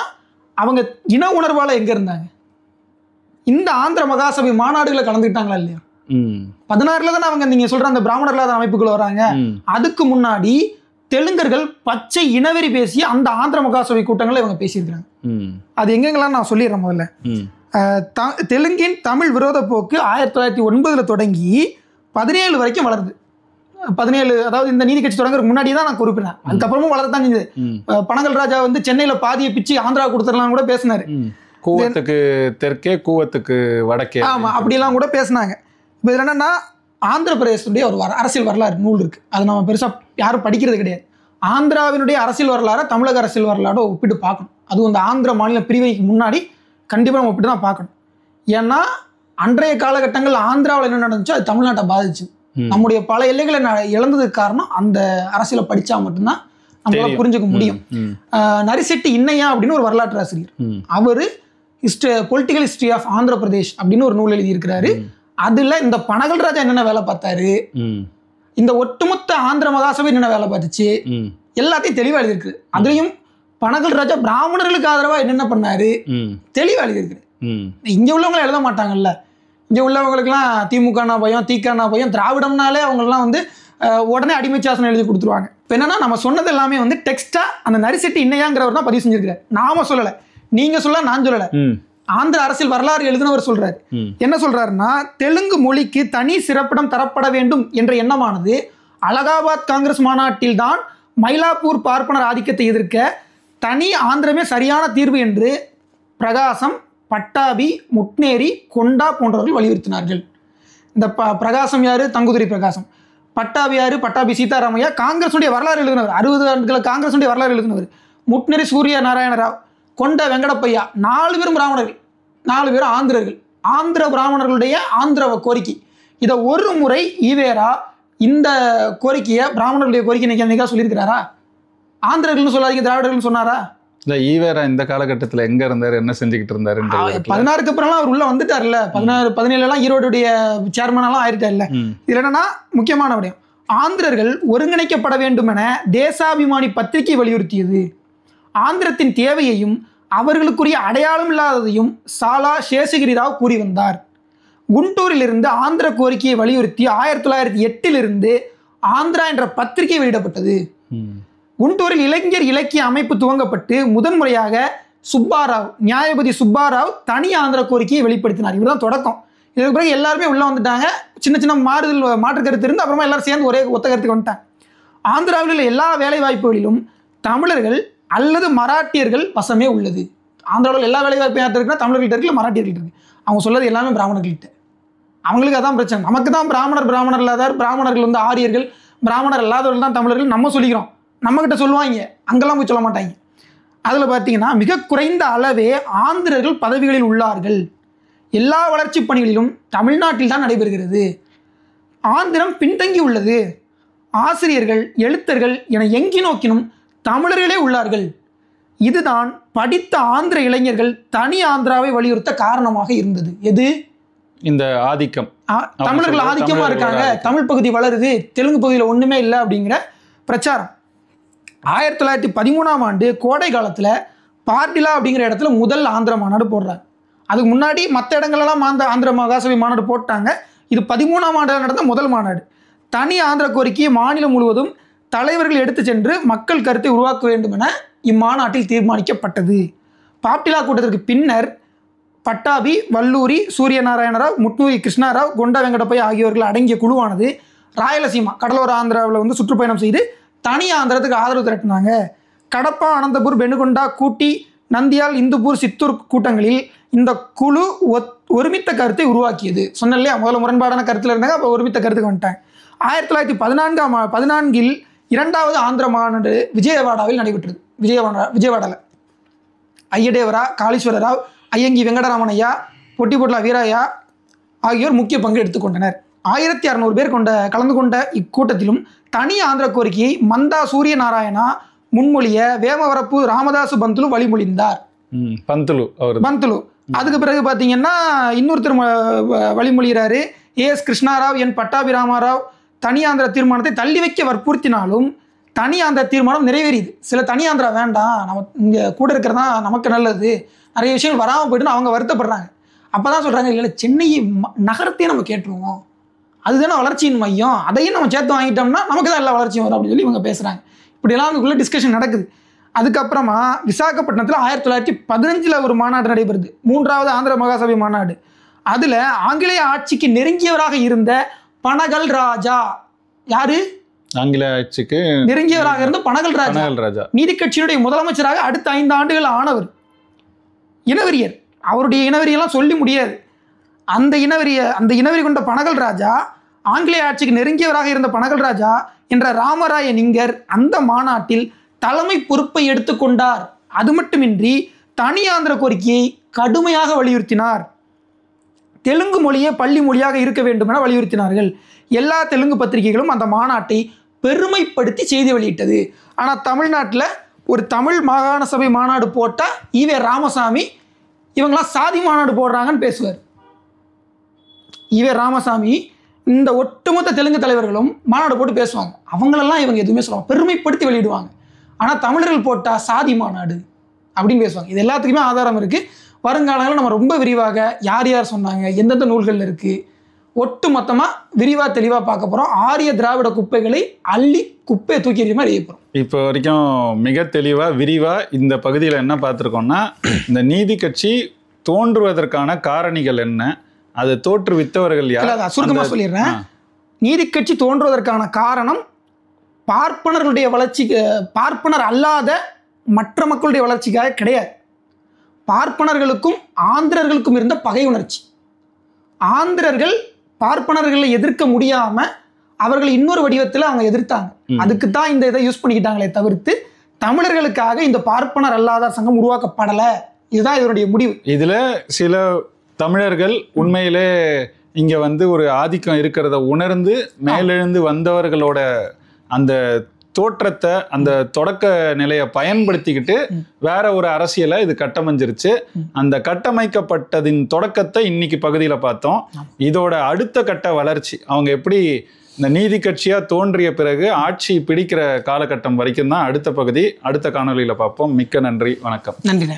அவங்க இன உணர்வால எங்க இருந்தாங்க? இந்த ஆந்திர மகாசபை மாநாடுகளை கலந்துக்கிட்டாங்களா இல்லையா? 16ல தானே அவங்க நீங்க சொல்ற அந்த பிராமணர்களாத அமைப்புக்குள்ள வராங்க. அதுக்கு முன்னாடி தெலுங்கர்கள் பச்சை இனவெறி பேசி அந்த ஆந்திர மகாசபை கூட்டங்களை இவங்க பேசியிருக்காங்க. அது எங்கெங்கெல்லாம் நான் சொல்லிடுறேன். முதல்ல தெலுங்கின் தமிழ் விரோத போக்கு 1909 தொடங்கி 17 வரைக்கும் வளருது. 17, அதாவது இந்த நீதி கட்சி தொடங்குறதுக்கு முன்னாடி தான் நான் குறிப்பிட்டேன். அதுக்கப்புறமும் வளரத்தான் செஞ்சது. பனகல் ராஜா வந்து சென்னையில பாதியை பிச்சு ஆந்திரா கொடுத்துடலாம் கூட பேசினாரு. கூவத்துக்கு தெற்கே கூவத்துக்கு வடக்கே, ஆமா, அப்படிலாம் கூட பேசினாங்க. இப்போ இதில் என்னன்னா ஆந்திர பிரதேசத்துடைய ஒரு அரசியல் வரலாறு நூல் இருக்கு. அது நம்ம பெருசா யாரும் படிக்கிறது கிடையாது. ஆந்திராவினுடைய அரசியல் வரலாறை தமிழக அரசியல் வரலாறோட ஒப்பிட்டு பார்க்கணும். அதுவும் இந்த ஆந்திர மாநில பிரிவைக்கு முன்னாடி கண்டிப்பாக நம்ம ஒப்பிட்டு தான் பார்க்கணும். ஏன்னா அன்றைய காலகட்டங்கள் ஆந்திராவில் என்ன நடந்துச்சோ அது தமிழ்நாட்டை பாதிச்சு. நம்முடைய பல எல்லைகளை இழந்ததுக்கு காரணம் அந்த அரசியலை படித்தா மட்டும்தான் நம்மளால புரிஞ்சுக்க முடியும். நரிசெட்டி இன்னையா அப்படின்னு ஒரு வரலாற்று ஆசிரியர், அவரு political history of Andhra Pradesh அப்படின்னு ஒரு நூல் எழுதியிருக்கிறாரு. அதுல இந்த பனகல் ராஜா என்னென்ன வேலை பார்த்தாரு, இந்த ஒட்டுமொத்த ஆந்திர மகாசபை என்னென்ன வேலை பார்த்துச்சு, எல்லாத்தையும் தெளிவா எழுதியிருக்கு. அதுலயும் பனகல் ராஜா பிராமணர்களுக்கு ஆதரவா என்னென்ன பண்ணாரு தெளிவா எழுதியிருக்கு. இங்க உள்ளவங்களை எழுத மாட்டாங்கல்ல. இங்க உள்ளவங்களுக்குலாம் திமுகனா பயம், திகானா பயம், திராவிடம்னாலே அவங்கெல்லாம் வந்து உடனே அடிமை சாசனம் எழுதி கொடுத்துருவாங்க. இப்போ என்னன்னா நம்ம சொன்னது எல்லாமே வந்து டெக்ஸ்டா அந்த நரிசெட்டி இன்னையாங்கிறவர் தான் பதிவு செஞ்சிருக்காரு. நாம சொல்லலை, நீங்க சொல்ல, நான் சொல்லலை. ஆந்திர அரசியல் வரலாறு எழுதினவர் சொல்றாரு. என்ன சொல்றாருன்னா, தெலுங்கு மொழிக்கு தனி சிறப்பிடம் தரப்பட வேண்டும் என்ற எண்ணமானது அலகாபாத் காங்கிரஸ் மாநாட்டில் தான் மயிலாப்பூர் பார்ப்பனர் ஆதிக்கத்தை எதிர்க்க தனி ஆந்திரமே சரியான தீர்வு என்று பிரகாசம், பட்டாபி, முட்னேரி, கொண்டா போன்றவர்கள் வலியுறுத்தினார்கள். இந்த பிரகாசம் யாரு? தங்குதுரை பிரகாசம். பட்டாபி யாரு? பட்டாபி சீதாராமையா. காங்கிரஸுடைய வரலாறு எழுதினவர், 60 ஆண்டுகள் காங்கிரஸுடைய வரலாறு எழுதினவர். முட்னேரி சூரிய நாராயண ராவ், கொண்ட வெங்கடப்பையா. 4 பேரும் பிராமணர்கள், 4 பேரும் ஆந்திரர்கள். ஆந்திர பிராமணர்களுடைய ஆந்திர கோரிக்கை. இதை ஒரு முறை ஈவேரா இந்த கோரிக்கையை, பிராமணர்களுடைய கோரிக்கை என்னைக்கா சொல்லியிருக்கிறாரா? ஆந்திரர்கள்னு சொல்லாதீங்க, திராவிடர்கள்னு சொன்னாரா? இல்ல, ஈவேரா இந்த காலகட்டத்தில் எங்க இருந்தாரு, என்ன செஞ்சுக்கிட்டு இருந்தாரு? 16க்கு அப்புறம்லாம் அவர் உள்ள வந்துட்டார்ல. 16, 17 ஈரோடுடைய சேர்மனாலாம் ஆயிருட்டார்ல. இதுல என்னன்னா முக்கியமான விடயம், ஆந்திரர்கள் ஒருங்கிணைக்கப்பட வேண்டும் என தேசாபிமானி பத்திரிகை வலியுறுத்தியது. ஆந்திரத்தின் தேவையையும் அவர்களுக்குரிய அடையாளம் இல்லாததையும் சாலா சேஷகிரிராவ் கூறி வந்தார். குண்டூரில் இருந்து ஆந்திர கோரிக்கையை வலியுறுத்தி 1908 ஆந்திரா என்ற பத்திரிகை வெளியிடப்பட்டது. குண்டூரில் இளைஞர் இலக்கிய அமைப்பு துவங்கப்பட்டு முதன்முறையாக சுப்பாராவ், நியாயபதி சுப்பாராவ் தனி ஆந்திர கோரிக்கையை வெளிப்படுத்தினார். இவர்தான் தொடக்கம். இதுக்கு பிறகு எல்லாருமே உள்ள வந்துட்டாங்க. சின்ன சின்ன மாற்று கருத்து இருந்து அப்புறமா எல்லாரும் சேர்ந்து ஒரே ஒத்த கருத்துக்கு வந்துட்டாங்க. ஆந்திராவில் உள்ள எல்லா வேலை வாய்ப்புகளிலும் தமிழர்கள் அல்லது மராட்டியர்கள் வசமே உள்ளது. ஆந்திராவில் எல்லா வேலை வாய்ப்பு யார்கிட்ட இருக்குன்னா தமிழர்கள்ட்ட இருக்கு, மராட்டியர்கள் இருக்கு. அவங்க சொல்றது எல்லாமே பிராமணர்கள்ட்ட. அவங்களுக்கு அதான் பிரச்சனை. நமக்கு தான் பிராமணர் இல்லாதார், பிராமணர்கள் வந்து ஆரியர்கள், பிராமணர் இல்லாதவர்கள் தான் தமிழர்கள் நம்ம சொல்லிக்கிறோம். நம்மகிட்ட சொல்லுவாங்க, அங்கெல்லாம் போய் சொல்ல மாட்டாங்க. அதில் பார்த்தீங்கன்னா மிக குறைந்த அளவே ஆந்திரர்கள் பதவிகளில் உள்ளார்கள். எல்லா வளர்ச்சி பணிகளிலும் தமிழ்நாட்டில் தான் நடைபெறுகிறது. ஆந்திரம் பின்தங்கி உள்ளது. ஆசிரியர்கள், எழுத்தர்கள் என எங்கி நோக்கினும் தமிழர்களே உள்ளார்கள். இதுதான் படித்த ஆந்திர இளைஞர்கள் தனி ஆந்திராவை வலியுறுத்த காரணமாக இருந்தது. எது? இந்த ஆதிக்கம். தமிழர்கள் ஆதிக்கமா இருக்காங்க, தமிழ் பகுதி வளருது, தெலுங்கு பகுதியில் ஒண்ணுமே இல்லை அப்படிங்கிற பிரச்சாரம். 1913ஆம் ஆண்டு கோடை காலத்தில் பார்டிலா அப்படிங்கிற இடத்துல முதல் ஆந்திர மாநாடு போடுறாங்க. அதுக்கு முன்னாடி மற்ற இடங்கள்லாம் ஆந்திர மகாசபை மாநாடு போட்டாங்க. இது 13ஆம் ஆண்டு நடந்த முதல் மாநாடு. தனி ஆந்திர கோரிக்கையை மாநிலம் முழுவதும் தலைவர்கள் எடுத்து சென்று மக்கள் கருத்தை உருவாக்க வேண்டும் என இம்மாநாட்டில் தீர்மானிக்கப்பட்டது. பார்டிலா கூட்டத்திற்கு பின்னர் பட்டாபி, வல்லூரி, சூரிய நாராயணராவ், முட்னூரி கிருஷ்ணாராவ், கொண்டா வெங்கடப்பையா ஆகியோர்கள் அடங்கிய குழுவானது ராயலசீமா, கடலோர ஆந்திராவில் வந்து சுற்றுப்பயணம் செய்து தனி ஆந்திரத்துக்கு ஆதரவு திரட்டினாங்க. கடப்பா, அனந்தபூர், பெனுகொண்டா, கூட்டி, நந்தியால், இந்துப்பூர், சித்தூர் கூட்டங்களில் இந்த குழு ஒருமித்த கருத்தை உருவாக்கியது. சொன்னேன் இல்லையா, முதல்ல முரண்பாடான கருத்தில் இருந்தாங்க, அப்போ ஒருமித்த கருத்துக்கு வந்துட்டாங்க. 1914 இரண்டாவது ஆந்திர மாநாடு விஜயவாடாவில் நடைபெற்றது. விஜயவாடாவில் ஐயடேவரா, காளீஸ்வர ராவ், ஐயங்கி வெங்கடராமனையா, பொட்டிபொட்லா வீராயா ஆகியோர் முக்கிய பங்கு எடுத்துக்கொண்டனர். 1600 பேர் கலந்து கொண்ட இக்கூட்டத்திலும் தனி ஆந்திர கோரிக்கையை மந்தா சூரிய நாராயணா முன்மொழிய வேமவரப்பு ராமதாசு பந்துலு வழிமொழிந்தார். பந்துலு அதுக்கு பிறகு பார்த்தீங்கன்னா இன்னொருத்தர் வழிமொழிகிறாரு. ஏஎஸ் கிருஷ்ணாராவ், என் பட்டாபிராமராவ் தனி ஆந்திர தீர்மானத்தை தள்ளி வைக்க வற்புறுத்தினாலும் தனி ஆந்திர தீர்மானம் நிறைவேறியது. சில தனி ஆந்திரா வேண்டாம், நம்ம இங்கே கூட இருக்கிறதா நமக்கு நல்லது, நிறைய விஷயங்கள் வராமல் போய்ட்டுன்னு அவங்க வருத்தப்படுறாங்க. அப்போ தான் சொல்கிறாங்க, இல்லை சென்னை நகரத்தையும் நம்ம கேட்டுருவோம், அதுதானே வளர்ச்சியின் மையம், அதையும் நம்ம சேர்த்து வாங்கிட்டோம்னா நமக்கு தான் எல்லா வளர்ச்சியும் வரும் அப்படின்னு சொல்லி இவங்க பேசுகிறாங்க. இப்படியெல்லாம் அதுக்குள்ளே டிஸ்கஷன் நடக்குது. அதுக்கப்புறமா விசாகப்பட்டினத்தில் 1915 ஒரு மாநாடு நடைபெறுது, 3வது ஆந்திர மகாசபை மாநாடு. அதில் ஆங்கிலேய ஆட்சிக்கு நெருங்கியவராக இருந்த பனகல் ராஜா, யாரு ஆங்கிலேய ஆட்சிக்கு நெருங்கியவராக இருந்த பனகல் ராஜா நீதி கட்சியினுடைய முதலமைச்சராக அடுத்த 5 ஆண்டுகள் ஆனவர். இனவெறியர், அவருடைய இனவெறியெல்லாம் சொல்லி முடியாது. அந்த இனவெறி கொண்ட பனகல் ராஜா, ஆங்கிலேய ஆட்சிக்கு நெருங்கியவராக இருந்த பனகல் ராஜா என்ற ராமராய நிங்கர் அந்த மாநாட்டில் தலைமை பொறுப்பை எடுத்துக்கொண்டார். அது மட்டுமின்றி தனி ஆந்திர கோரிக்கையை கடுமையாக வலியுறுத்தினார். தெலுங்கு மொழியே பள்ளி மொழியாக இருக்க வேண்டும் என வலியுறுத்தினார்கள். எல்லா தெலுங்கு பத்திரிகைகளும் அந்த மாநாட்டை பெருமைப்படுத்தி செய்தி வெளியிட்டது. ஆனால் தமிழ்நாட்டில் ஒரு தமிழ் மாகாண சபை மாநாடு போட்டால் ஈவே ராமசாமி இவங்களாம் சாதி மாநாடு போடுறாங்கன்னு பேசுவார். ஈவே ராமசாமி இந்த ஒட்டுமொத்த தெலுங்கு தலைவர்களும் மாநாடு போட்டு பேசுவாங்க. அவங்களெல்லாம் இவங்க எதுவுமே சொல்லுவாங்க, பெருமைப்படுத்தி வெளியிடுவாங்க. ஆனால் தமிழர்கள் போட்டால் சாதி மாநாடு அப்படின்னு பேசுவாங்க. இது எல்லாத்துக்குமே ஆதாரம் இருக்குது. வருங்காலங்களில் நம்ம ரொம்ப விரிவாக யார் யார் சொன்னாங்க, எந்தெந்த நூல்கள் இருக்குது, ஒட்டு மொத்தமாக விரிவாக தெளிவாக பார்க்க போகிறோம். ஆரிய திராவிட குப்பைகளை அள்ளி குப்பையை தூக்கி எறிய மாதிரி போகிறோம். இப்போ வரைக்கும் மிக தெளிவாக விரிவாக இந்த பகுதியில் என்ன பார்த்துருக்கோம்னா, இந்த நீதி கட்சி தோன்றுவதற்கான காரணிகள் என்ன, அதை தோற்றுவித்தவர்கள் யார், சுருக்கமாக சொல்லிடுறேன். நீதி கட்சி தோன்றுவதற்கான காரணம் பார்ப்பனர்களுடைய வளர்ச்சிக்கு, பார்ப்பனர் அல்லாத மற்ற மக்களுடைய வளர்ச்சிக்காக கிடையாது. பார்ப்பனர்களுக்கும் ஆந்திரர்களுக்கும் இருந்த பகை உணர்ச்சி. ஆந்திரர்கள் பார்ப்பனர்களை எதிர்க்க முடியாம அவர்கள் இன்னொரு வடிவத்தில் அவங்க எதிர்த்தாங்க. அதுக்கு தான் இந்த இதை யூஸ் பண்ணிக்கிட்டாங்களே தவிர்த்து தமிழர்களுக்காக இந்த பார்ப்பனர் அல்லாத சங்கம் உருவாக்கப்படலை. இதுதான் இதனுடைய முடிவு. இதுல சில தமிழர்கள் உண்மையிலே இங்க ஒரு ஆதிக்கம் இருக்கிறத உணர்ந்து மேலெழுந்து வந்தவர்களோட அந்த தோற்றத்தை, அந்த தொடக்க நிலையை பயன்படுத்திக்கிட்டு வேற ஒரு அரசியலை இது கட்டமைஞ்சிருச்சு. அந்த கட்டமைக்கப்பட்டதின் தொடக்கத்தை இன்னைக்கு பகுதியில பார்த்தோம். இதோட அடுத்த கட்ட வளர்ச்சி, அவங்க எப்படி இந்த நீதி கட்சியா தோன்றிய பிறகு ஆட்சி பிடிக்கிற காலகட்டம் வரைக்கும் தான் அடுத்த பகுதி. அடுத்த காணொலியில பார்ப்போம். மிக்க நன்றி, வணக்கம். நன்றி.